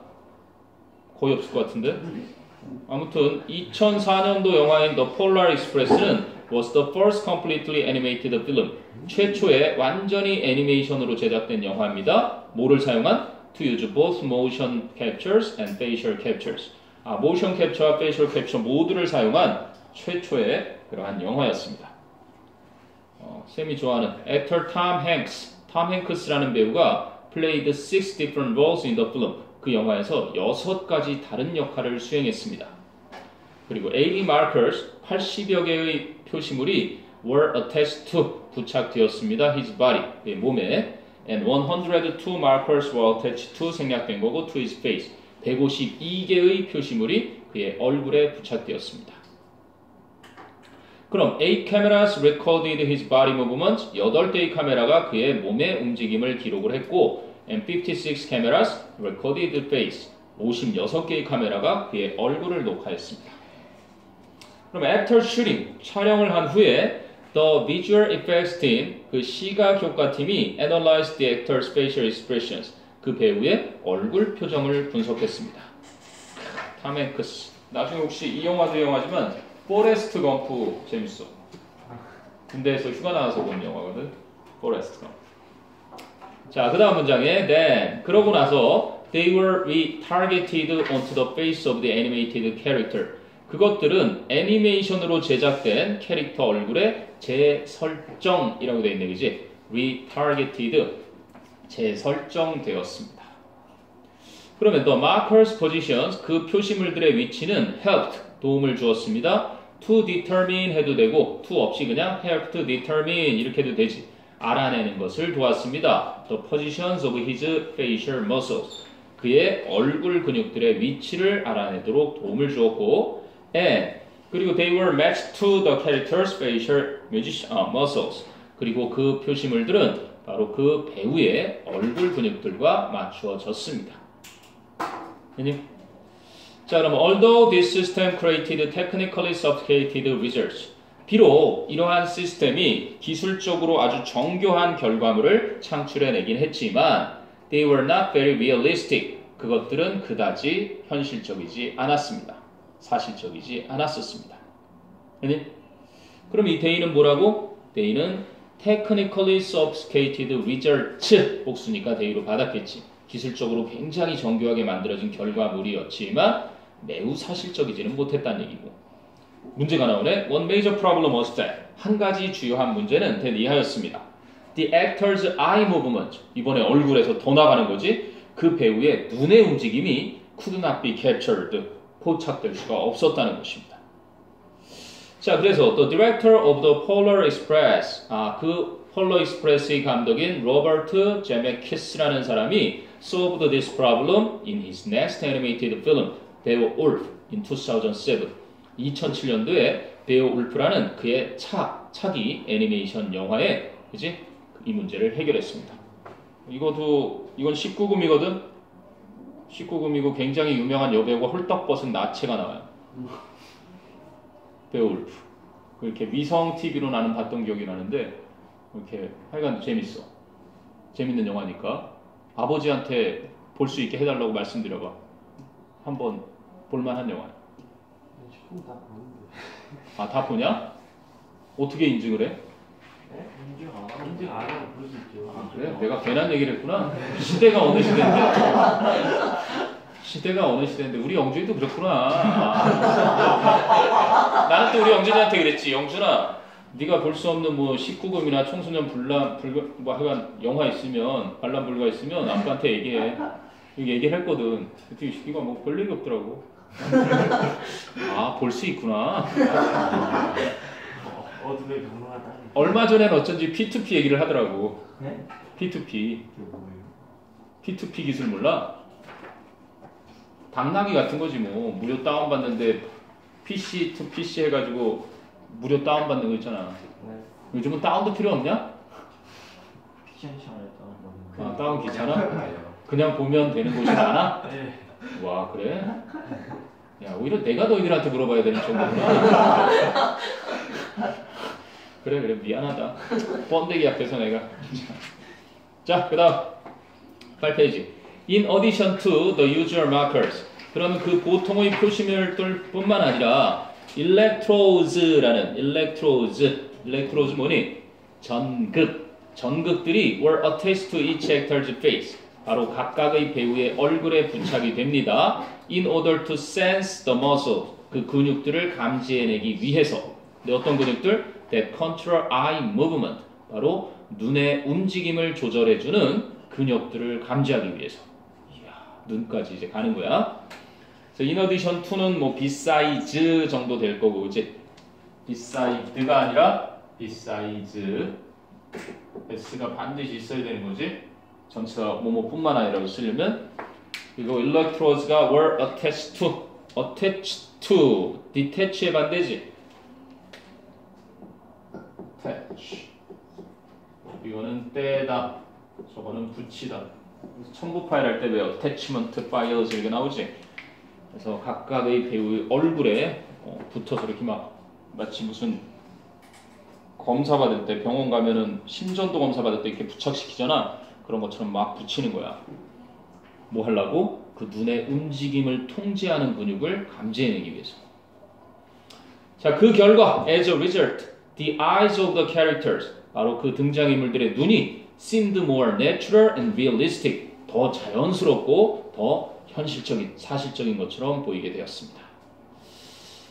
A: 거의 없을 것 같은데. 아무튼 2004년도 영화인 The Polar Express는 was the first completely animated film. 최초의 완전히 애니메이션으로 제작된 영화입니다. 뭐를 사용한? To use both motion captures and facial captures. motion capture와 facial capture 모두를 사용한 최초의 그러한 영화였습니다. 쌤이 좋아하는 actor Tom Hanks. 톰 행크스라는 배우가 played 6 different roles in the film. 그 영화에서 6가지 다른 역할을 수행했습니다. 그리고 80 markers, 80여 개의 표시물이 were attached to, 부착되었습니다. his body, 그의 몸에. And 102 markers were attached to, 생략된 거고, to his face. 152개의 표시물이 그의 얼굴에 부착되었습니다. 그럼 8 cameras recorded his body movements. 8대의 카메라가 그의 몸의 움직임을 기록을 했고 and 56 cameras recorded face. 56개의 카메라가 그의 얼굴을 녹화했습니다. 그럼 after shooting, 촬영을 한 후에 the visual effects team, 그 시각 효과팀이 analyzed the actor's facial expressions. 그 배우의 얼굴 표정을 분석했습니다. 톰 행크스. 나중에 혹시 이 영화도 영화지만 포레스트 검프 재밌어. 군대에서 휴가 나와서 본 영화거든. 포레스트 검프. 자, 그 다음 문장에 then 그러고 나서 they were retargeted onto the face of the animated character. 그것들은 애니메이션으로 제작된 캐릭터 얼굴의 재설정이라고 되어 있네, 그지? retargeted, 재설정되었습니다. 그러면 the markers positions, 그 표시물들의 위치는 helped, 도움을 주었습니다. to determine 해도 되고 to 없이 그냥 helped determine 이렇게 해도 되지. 알아내는 것을 도왔습니다. The positions of his facial muscles, 그의 얼굴 근육들의 위치를 알아내도록 도움을 주었고, and 그리고 they were matched to the character's facial muscles, 그리고 그 표시물들은 바로 그 배우의 얼굴 근육들과 맞추어졌습니다. 자, 그럼 although this system created technically sophisticated results, 비록 이러한 시스템이 기술적으로 아주 정교한 결과물을 창출해내긴 했지만 they were not very realistic, 그것들은 그다지 현실적이지 않았습니다. 사실적이지 않았었습니다. 그럼 이 they는 뭐라고? they는 technically sophisticated results, 복수니까 they로 받았겠지. 기술적으로 굉장히 정교하게 만들어진 결과물이었지만 매우 사실적이지는 못했다는 얘기고. 문제가 나오네. One major problem was that, 한 가지 주요한 문제는 that 이하였습니다. The actor's eye movement, 이번에 얼굴에서 더 나가는 거지. 그 배우의 눈의 움직임이 could not be captured, 포착될 수가 없었다는 것입니다. 자, 그래서 the director of the Polar Express, 그 폴로 익스프레스의 감독인 로버트 제메키스라는 사람이 solved this problem in his next animated film, Beowulf, in 2007. 2007년도에 베오울프라는 그의 차기 애니메이션 영화에, 그지? 이 문제를 해결했습니다. 이건 19금이거든? 19금이고 굉장히 유명한 여배우가 홀떡 벗은 나체가 나와요. 베오울프. 이렇게 위성 TV로 나는 봤던 기억이 나는데, 이렇게 하여간 재밌어. 재밌는 영화니까 아버지한테 볼 수 있게 해달라고 말씀드려봐. 한번 볼만한 영화야.
C: 다 보는데.
A: 다 보냐? 어떻게 인증을 해?
C: 인증 안 하고 볼 수 있죠.
A: 그래? 내가 괜한 얘기를 했구나. 시대가 어느 시대인데. 시대가 어느 시대인데 우리 영준이도 그렇구나. 나는 또 우리 영준이한테 그랬지. 영준아, 네가 볼 수 없는 뭐 19금이나 청소년 뭐 하여간 영화 있으면, 관람 불가 있으면 아빠한테 얘기해. 얘기를 했거든. 그때 이 새끼가 뭐 별 얘기 없더라고. 볼 수 있구나.
C: 어둠에 강하다.
A: 얼마 전에는 어쩐지 P2P 얘기를 하더라고.
C: 네?
A: P2P.
B: 이게 뭐예요?
A: P2P 기술 몰라? 당나귀 같은 거지 뭐. 무료 다운받는데 PC to PC 해가지고 무료 다운받는 거 있잖아.
C: 네.
A: 요즘은 다운도 필요 없냐?
B: 피션션을 다운받는.
A: 다운 귀찮아? 그냥 보면 되는 곳이 많아?
C: 네.
A: 와, 그래? 야, 오히려 내가 너희들한테 물어봐야 되는 정도구나. 그래, 미안하다. 번데기 앞에서 내가. 자, 그 다음 8페이지. In addition to the usual markers, 그러면 그 보통의 표시물들 뿐만 아니라 electrodes라는 electrodes 뭐니? 전극들이 were attached to each actor's face, 바로 각각의 배우의 얼굴에 부착이 됩니다. In order to sense the muscle, 그 근육들을 감지해내기 위해서. 근데 어떤 근육들? That control eye movement, 바로 눈의 움직임을 조절해주는 근육들을 감지하기 위해서. 이야, 눈까지 이제 가는 거야. 그래서 in addition to는 뭐 besides 정도 될 거고, 그치? beside가 아니라 besides. s가 반드시 있어야 되는 거지. 전체가 뭐뭐뿐만 아니라고 쓰려면, 이거 electrodes가 were attached to, detach의 반대지. attach. 이거는 떼다, 저거는 붙이다. 첨부 파일 할 때 왜 attachment files 이렇게 나오지? 그래서 각각의 배우의 얼굴에 붙어서 이렇게 마치 무슨 검사 받을 때, 병원 가면은 심전도 검사 받을 때 이렇게 부착시키잖아. 그런 것처럼 막 붙이는 거야. 뭐 하려고? 그 눈의 움직임을 통제하는 근육을 감지해내기 위해서. 자, 그 결과 as a result, the eyes of the characters, 바로 그 등장인물들의 눈이 seemed more natural and realistic, 더 자연스럽고 더 현실적인, 사실적인 것처럼 보이게 되었습니다.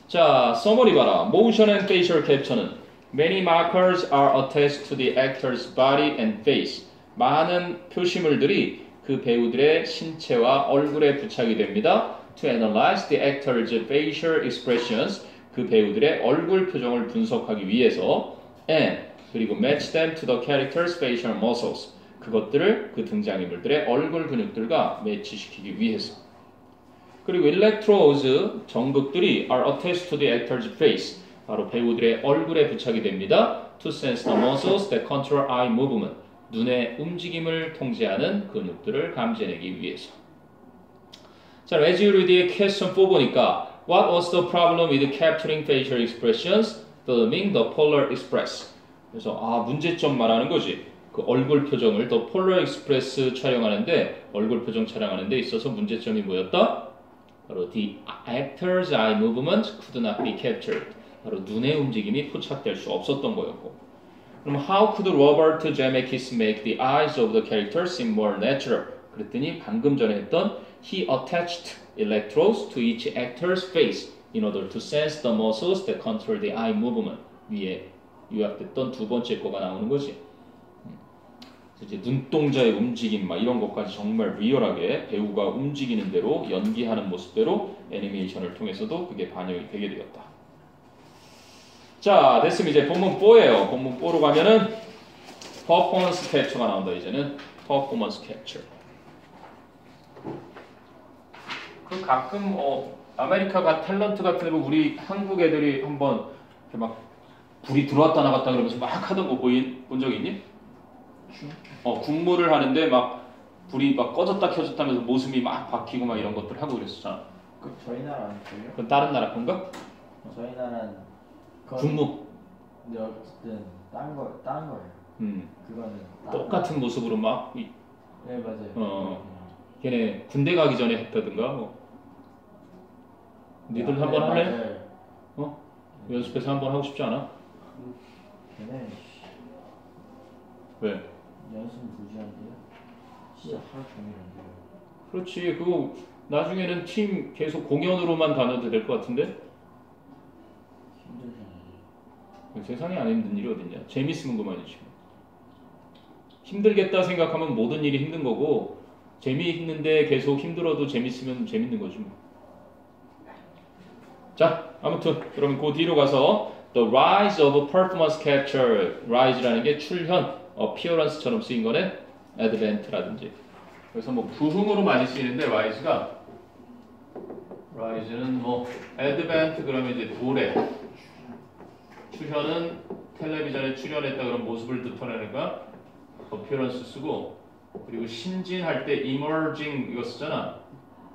A: 자, 서머리 봐라. Motion and facial caption은 Many markers are attached to the actor's body and face. 많은 표시물들이 그 배우들의 신체와 얼굴에 부착이 됩니다. To analyze the actor's facial expressions. 그 배우들의 얼굴 표정을 분석하기 위해서 and 그리고 match them to the character's facial muscles. 그것들을 그 등장인물들의 얼굴 근육들과 매치시키기 위해서. 그리고 electrodes, 전극들이 are attached to the actor's face. 바로 배우들의 얼굴에 부착이 됩니다. To sense the muscles that control eye movement. 눈의 움직임을 통제하는 근육들을 감지해내기 위해서. 자, as you read의 question 4 보니까 What was the problem with capturing facial expressions, filming the Polar Express? 그래서 문제점 말하는 거지. 그 얼굴 표정을 더 폴러 익스프레스 촬영하는데 얼굴 표정 촬영하는 데 있어서 문제점이 뭐였다? 바로 the actor's eye movement could not be captured. 바로 눈의 움직임이 포착될 수 없었던 거였고. 그럼 how could Robert Zemeckis make the eyes of the characters seem more natural? 그랬더니 방금 전에 했던 he attached electrodes to each actor's face in order to sense the muscles that control the eye movement. 위에 요약됐던 두 번째 거가 나오는 거지. 이제 눈동자의 움직임 막 이런 것까지 정말 리얼하게 배우가 움직이는 대로 연기하는 모습대로 애니메이션을 통해서도 그게 반영이 되게 되었다. 자, 됐으면 이제 본문 4예요. 본문 4로 가면은 퍼포먼스 캡처가 나온다. 이제는 퍼포먼스 캡처. 그 가끔 아메리카가 탤런트 같은 거 우리 한국 애들이 한번 막 불이 들어왔다 나갔다 그러면서 막 하던 거 본 적 있니? 군무를 하는데 막 불이 막 꺼졌다 켜졌다면서 모습이 막 바뀌고 막 이런 것들 하고 그랬었잖아.
D: 그 저희 나라 아닐걸요?
A: 그건 다른 나라 건가?
D: 저희 나라는
A: 군무.
D: 근데 어쨌든 다른 거예요. 그거는
A: 똑같은 모습으로 막.
D: 네 맞아요.
A: 걔네 군대 가기 전에 했다든가 뭐. 니들 한번 할래?
D: 맞아요.
A: 연습해서 한번 하고 싶지 않아?
D: 걔네
A: 왜?
D: 연습 부지한데요. 진짜 하루 종일인데요.
A: 그렇지. 그거 나중에는 팀 계속 공연으로만 다녀도 될 것 같은데?
D: 힘들잖아요.
A: 세상에 안 힘든 일이 어딨냐. 재밌으면 그만이지. 힘들겠다 생각하면 모든 일이 힘든 거고 재미있는데 계속 힘들어도 재밌으면 재밌는 거지 뭐. 자, 아무튼 그러면 그 뒤로 가서 The Rise of Performance Capture. Rise라는 게 출현, appearance처럼 쓰인 거네. Advent라든지. 그래서 뭐 부흥으로 많이 쓰이는데 Rise가 Rise는 뭐 Advent 그러면 이제 도래. 출현은 텔레비전에 출연했다 그런 모습을 나타내니까 appearance 쓰고 그리고 신진할 때 emerging 이거 쓰잖아.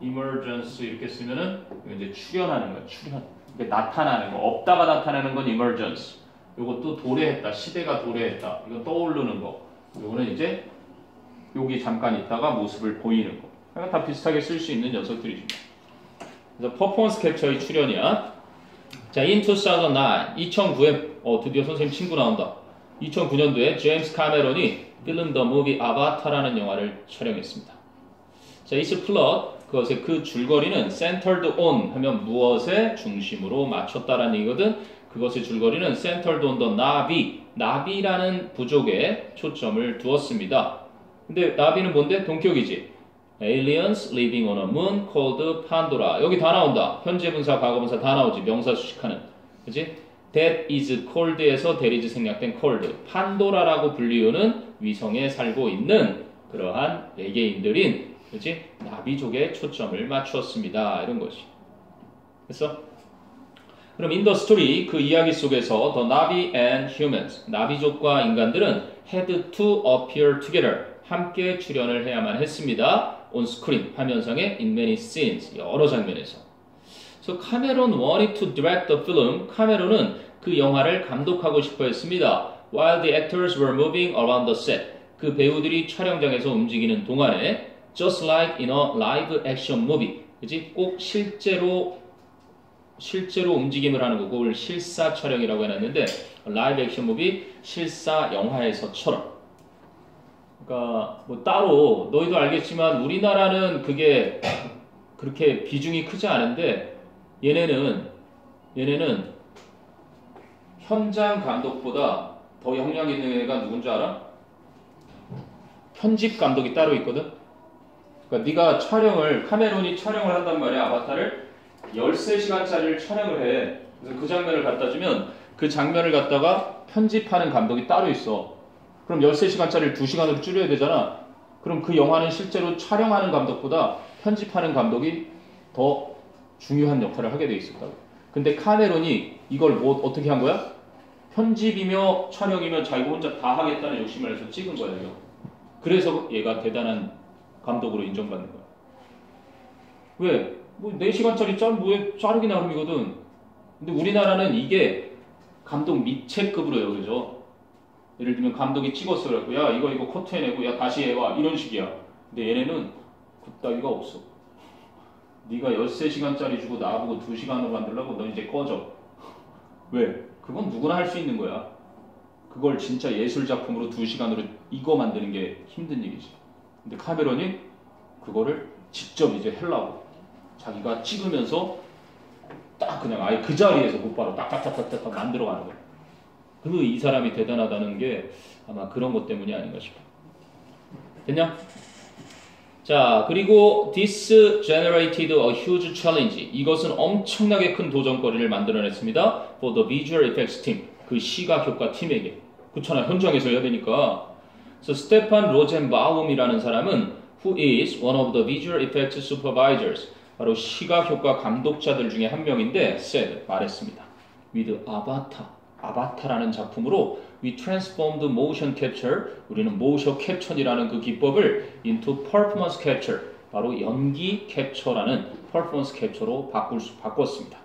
A: emergence 이렇게 쓰면은 이제 출현하는 거야. 출현. 그러니까 나타나는 거. 없다가 나타나는 건 emergence. 요것도 도래했다. 시대가 도래했다. 이건 떠오르는 거. 요거는 이제 여기 잠깐 있다가 모습을 보이는 거. 그러니까 다 비슷하게 쓸 수 있는 녀석들이죠. 그래서 퍼포먼스 캡처의 출현이야. 자, in 2009에 드디어 선생님 친구 나온다. 2009년도에 제임스 카메론이 필름 더 무비 아바타라는 영화를 촬영했습니다. 자, its plot 그것의 그 줄거리는 centered on 하면 무엇에 중심으로 맞췄다라는 얘기거든. 그것의 줄거리는 centered on the 나비, 나비라는 부족에 초점을 두었습니다. 근데 나비는 뭔데? 동격이지. Aliens living on a moon called Pandora. 여기 다 나온다. 현재 분사, 과거 분사 다 나오지. 명사 수식하는. 그치? That is called에서 that is 생략된 called. 판도라라고 불리우는 위성에 살고 있는 그러한 외계인들인 그치? 나비족에 초점을 맞추었습니다. 이런 것이. 됐어? 그럼 in the story 그 이야기 속에서 the Navi and humans 나비족과 인간들은 had to appear together 함께 출연을 해야만 했습니다. on screen 화면상에 in many scenes 여러 장면에서. So 카메론 wanted to direct the film. 카메론은 그 영화를 감독하고 싶어 했습니다. While the actors were moving around the set. 그 배우들이 촬영장에서 움직이는 동안에 just like in a live action movie. 그치? 꼭 실제로 움직임을 하는 거. 그걸 실사 촬영이라고 해놨는데 live action movie 실사 영화에서처럼. 그러니까 뭐 따로 너희도 알겠지만 우리나라는 그게 그렇게 비중이 크지 않은데 얘네는 현장 감독보다 더 역량 있는 애가 누군지 알아? 편집 감독이 따로 있거든. 그러니까 네가 카메론이 촬영을 한단 말이야. 아바타를 13시간짜리를 촬영을 해. 그래서 그 장면을 갖다 주면 그 장면을 갖다가 편집하는 감독이 따로 있어. 그럼 13시간짜리를 2시간으로 줄여야 되잖아. 그럼 그 영화는 실제로 촬영하는 감독보다 편집하는 감독이 더 중요한 역할을 하게 돼 있었다고. 근데 카메론이 이걸 뭐 어떻게 한 거야? 편집이며 촬영이며 자기가 혼자 다 하겠다는 욕심을 해서 찍은 거야. 이거. 그래서 얘가 대단한 감독으로 인정받는 거야. 왜? 뭐 4시간짜리 뭐에 자르기 나름이거든. 근데 우리나라는 이게 감독 미체급으로 여겨져. 예를 들면 감독이 찍었어. 그래갖고 야 이거 커트해내고 야 다시 해와 이런 식이야. 근데 얘네는 그따위가 없어. 네가 13시간짜리 주고 나보고 2시간으로 만들려고 너 이제 꺼져. 왜? 그건 누구나 할 수 있는 거야. 그걸 진짜 예술작품으로 2시간으로 이거 만드는 게 힘든 일이지. 근데 카메론이 그거를 직접 이제 하려고 자기가 찍으면서 딱 그냥 아예 그 자리에서 곧바로 딱딱딱딱딱 만들어가는 거야. 이 사람이 대단하다는 게 아마 그런 것 때문이 아닌가 싶어. 됐냐? 자, 그리고 this generated a huge challenge. 이것은 엄청나게 큰 도전거리를 만들어냈습니다. For the visual effects team. 그 시각 효과 팀에게. 그렇잖아. 현장에서 해야 되니까. So 스테판 로젠바움이라는 사람은 who is one of the visual effects supervisors. 바로 시각 효과 감독자들 중에 한 명인데 said 말했습니다. With 아바타라는 작품으로 we transformed motion capture. 우리는 motion capture이라는 그 기법을 into performance capture. 바로 연기 캡처라는 performance capture로 바꿨습니다.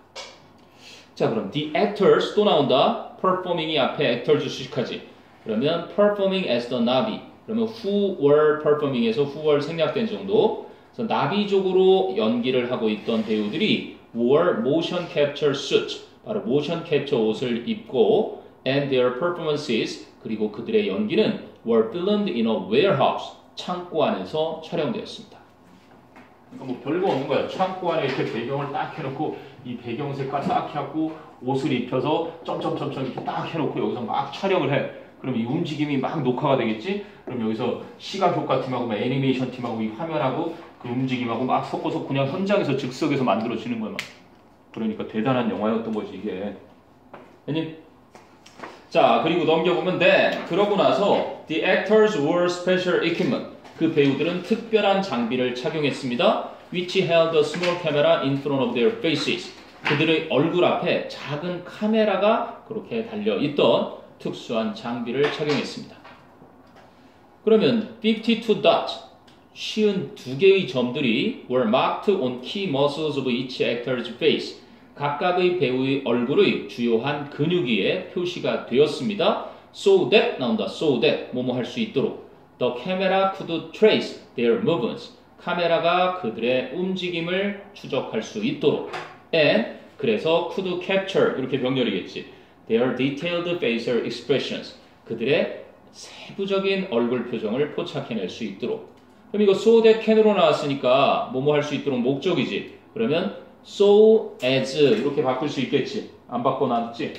A: 자, 그럼 the actors 또 나온다. performing이 앞에 actors 수식하지. 그러면 performing as the Navi. 그러면 who were performing에서 who were 생략된 정도. 그래서 나비족으로 연기를 하고 있던 배우들이 wore motion capture suits. 바로 motion capture 옷을 입고 and their performances. 그리고 그들의 연기는 were filmed in a warehouse. 창고 안에서 촬영되었습니다. 그러니까 뭐 별거 없는 거야. 창고 안에 이렇게 배경을 딱 해놓고 이 배경 색깔 딱 해갖고 옷을 입혀서 점점점점 이렇게 딱 해놓고 여기서 막 촬영을 해. 그럼 이 움직임이 막 녹화가 되겠지? 그럼 여기서 시각 효과 팀하고 애니메이션 팀하고 이 화면하고 그 움직임하고 막 섞어서 그냥 현장에서 즉석에서 만들어지는 거야. 막. 그러니까 대단한 영화였던 거지 이게. 아니? 자, 그리고 넘겨보면 그러고 나서 the actors wore special equipment. 그 배우들은 특별한 장비를 착용했습니다. which held a small camera in front of their faces. 그들의 얼굴 앞에 작은 카메라가 그렇게 달려있던 특수한 장비를 착용했습니다. 그러면 52 dots, 52개의 점들이 were marked on key muscles of each actor's face. 각각의 배우의 얼굴의 주요한 근육 위에 표시가 되었습니다. So that 나온다. So that 뭐뭐 할 수 있도록. The camera could trace their movements. 카메라가 그들의 움직임을 추적할 수 있도록. And 그래서 could capture 이렇게 병렬이겠지. Their detailed facial expressions. 그들의 세부적인 얼굴 표정을 포착해낼 수 있도록. 그럼 이거 so that can으로 나왔으니까 뭐뭐 할 수 있도록 목적이지. 그러면 so as 이렇게 바꿀 수 있겠지. 안 바꿔놨지?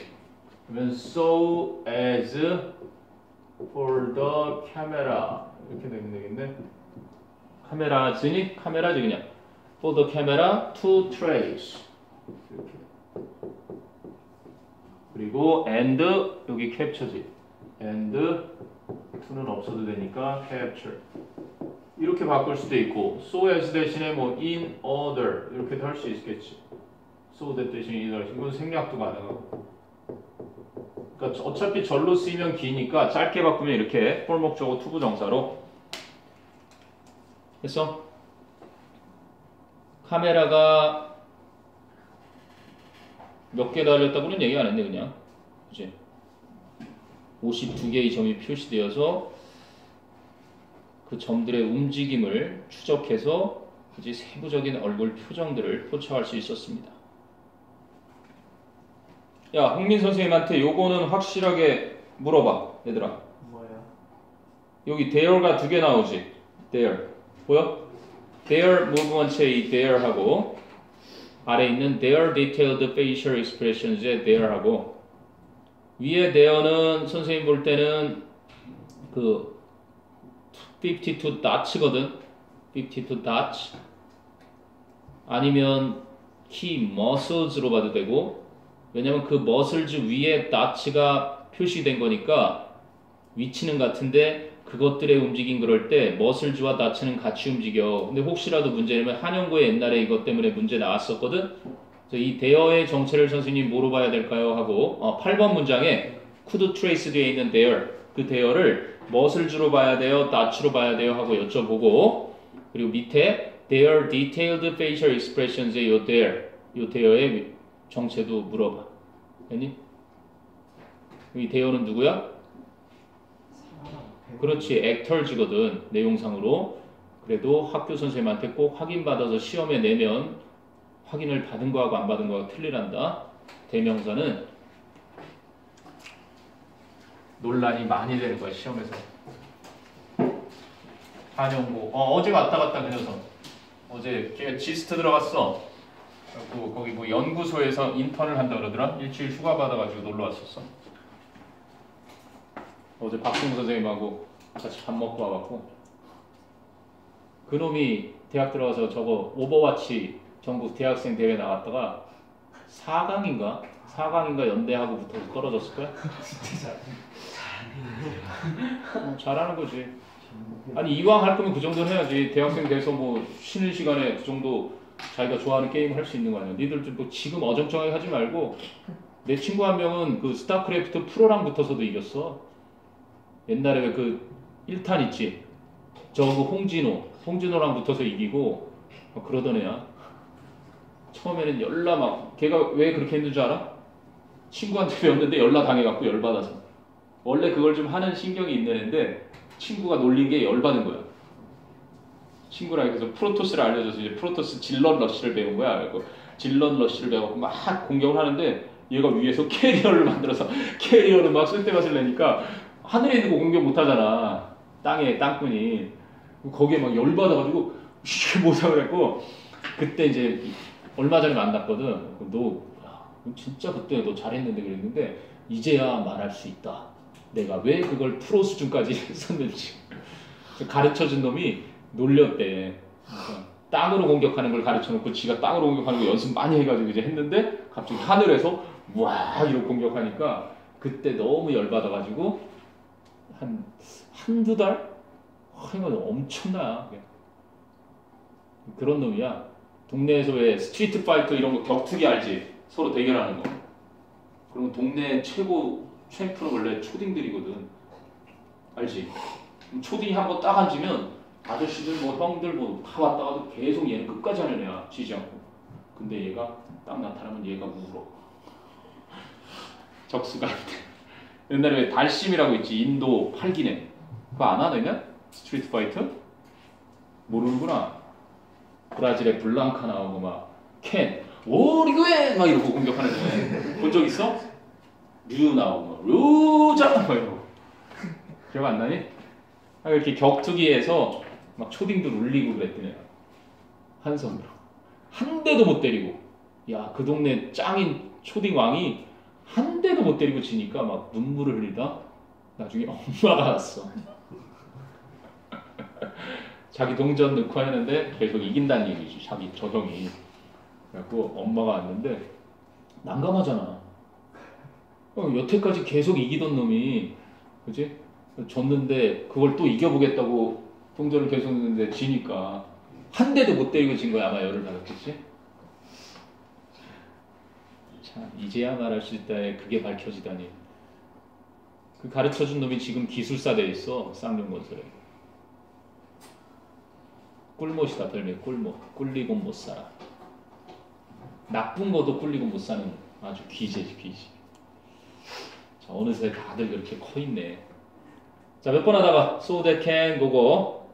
A: 그러면 so as for the camera 이렇게 되면 되겠네. 카메라지 그냥. For the camera to trace 이렇게. 그리고 and 여기 capture지. and to는 없어도 되니까 capture. 이렇게 바꿀 수도 있고 so as 대신에 뭐 in order 이렇게도 할 수 있겠지. so that 대신에 in order 이건 생략도 가능하고. 그러니까 어차피 절로 쓰이면 기니까 짧게 바꾸면 이렇게 for 목적어 투부 정사로. 됐어? 카메라가 몇 개 달렸다고는 얘기 안 했네 그냥. 그치? 52개의 점이 표시되어서 그 점들의 움직임을 추적해서 이제 세부적인 얼굴 표정들을 포착할 수 있었습니다. 야, 홍민 선생님한테 요거는 확실하게 물어봐, 얘들아.
C: 뭐야?
A: 여기 there가 두 개 나오지. there. 보여? their movement에 이 there하고 아래 있는 their detailed facial expressions의 there하고 위에 there는 선생님 볼 때는 그 52 dots거든. 52 dots 아니면 key muscles로 봐도 되고 왜냐면 그 muscles 위에 dots가 표시된 거니까 위치는 같은데 그것들의 움직임 그럴 때 머슬즈와 다츠는 같이 움직여. 근데 혹시라도 문제냐면 한영고에 옛날에 이것 때문에 문제 나왔었거든. 그래서 이 대어의 정체를 선생님 뭐로 봐야 될까요? 하고 8번 문장에 could trace 뒤에 있는 there 그 대어를 머슬즈로 봐야 돼요? 다츠로 봐야 돼요? 하고 여쭤보고 그리고 밑에 their detailed facial expressions의 요 대어의 정체도 물어봐. 됐니? 이 대어는 누구야? 그렇지, actors거든, 내용상으로. 그래도 학교 선생님한테 꼭 확인받아서 시험에 내면 확인을 받은 거하고 안 받은 거하고 틀리란다. 대명사는 논란이 많이 되는 거야, 시험에서. 한영고. 어제 왔다 갔다 그 녀석. 어제 걔 지스트 들어갔어. 그리고 거기 뭐 연구소에서 인턴을 한다 그러더라. 일주일 휴가 받아가지고 놀러 왔었어. 어제 박승우 선생님하고 같이 밥 먹고 와갖고 그놈이 대학 들어가서 저거 오버워치 전국 대학생 대회 나갔다가 4강인가 연대하고 붙어서 떨어졌을 거야.
C: 진짜
A: 잘하는 거지. 아니 이왕 할 거면 그 정도는 해야지. 대학생 돼서 뭐 쉬는 시간에 그 정도 자기가 좋아하는 게임을 할 수 있는 거 아니야. 니들 좀 뭐 지금 어정쩡하게 하지 말고. 내 친구 한 명은 그 스타크래프트 프로랑 붙어서도 이겼어. 옛날에 왜 그 1탄 있지? 저거 홍진호랑 붙어서 이기고 그러던 애야. 처음에는 열나 막 걔가 왜 그렇게 했는 줄 알아? 친구한테 배웠는데 열나 당해갖고 열받아서. 원래 그걸 좀 하는 신경이 있는 애인데 친구가 놀린 게 열받은 거야. 친구랑 그래서 프로토스를 알려줘서 이제 프로토스 질럿 러쉬를 배운 거야. 그래서 질럿 러쉬를 배워갖고 막 공격을 하는데 얘가 위에서 캐리어를 만들어서 캐리어를 막 쓸데맛을 내니까 하늘에 있는 거 공격 못 하잖아. 땅꾼이. 거기에 막 열받아가지고, 뭐사 그랬고, 그때 이제 얼마 전에 만났거든. 너, 진짜 그때 너 잘했는데 그랬는데, 이제야 말할 수 있다. 내가 왜 그걸 프로 수준까지 했었는지. 가르쳐 준 놈이 놀렸대. 땅으로 공격하는 걸 가르쳐 놓고 지가 땅으로 공격하는 거 연습 많이 해가지고 이제 했는데, 갑자기 하늘에서, 와! 이러고 공격하니까, 그때 너무 열받아가지고, 한두 달? 이건 엄청나. 그런 놈이야. 동네에서 왜 스트리트 파이터 이런 거 격투기 알지? 서로 대결하는 거. 그럼 동네 최고 챔프는 원래 초딩들이거든. 알지? 초딩이 한번 딱 앉으면 아저씨들 뭐 형들 뭐 다 왔다 가도 계속 얘는 끝까지 하는 애야. 지지 않고. 근데 얘가 딱 나타나면 얘가 울어. 적수가 안 돼. 옛날에 왜 달심이라고 있지? 인도 팔기네. 그거 안 하느냐? 스트리트 파이터? 모르는구나. 브라질의 블랑카 나오고 막 켄, 오리그엔 막 이러고 공격하는 애. 본 적 있어? 류 나오고 막 루자 막 이러고. 기억 안 나니? 이렇게 격투기에서 막 초딩들 울리고 그랬더니 한 손으로 한 대도 못 때리고. 야, 그 동네 짱인 초딩 왕이 한 대도 못 때리고 지니까 막 눈물을 흘리다 나중에 엄마가 왔어. 자기 동전 넣고 했는데 계속 이긴다는 얘기지. 자기 저 형이. 그래갖고 엄마가 왔는데 난감하잖아. 여태까지 계속 이기던 놈이 그치? 졌는데 그걸 또 이겨보겠다고 동전을 계속 넣는데 지니까 한 대도 못 때리고 진 거야. 아마 열을 받았겠지? 참 이제야 말할 수 있다에 그게 밝혀지다니. 그 가르쳐준 놈이 지금 기술사 돼 있어. 쌍용건설에. 꿀못이다. 별명 꿀못. 꿀리고 못 살아. 나쁜 것도 꿀리고 못 사는 아주 귀재지 귀지. 자, 어느새 다들 그렇게 커 있네. 자, 몇 번 하다가 so that can 그거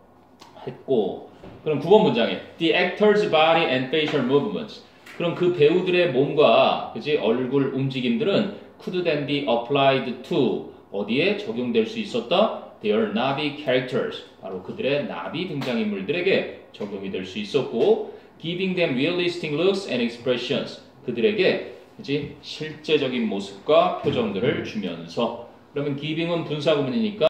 A: 했고, 그럼 9번 문장에 the actor's body and facial movements. 그럼 그 배우들의 몸과 그지 얼굴 움직임들은 could then be applied to 어디에 적용될 수 있었다? Their 나비 characters. 바로 그들의 나비 등장인물들에게 적용이 될 수 있었고 giving them realistic looks and expressions. 그들에게 그치? 실제적인 모습과 표정들을 주면서 그러면 giving은 분사구문이니까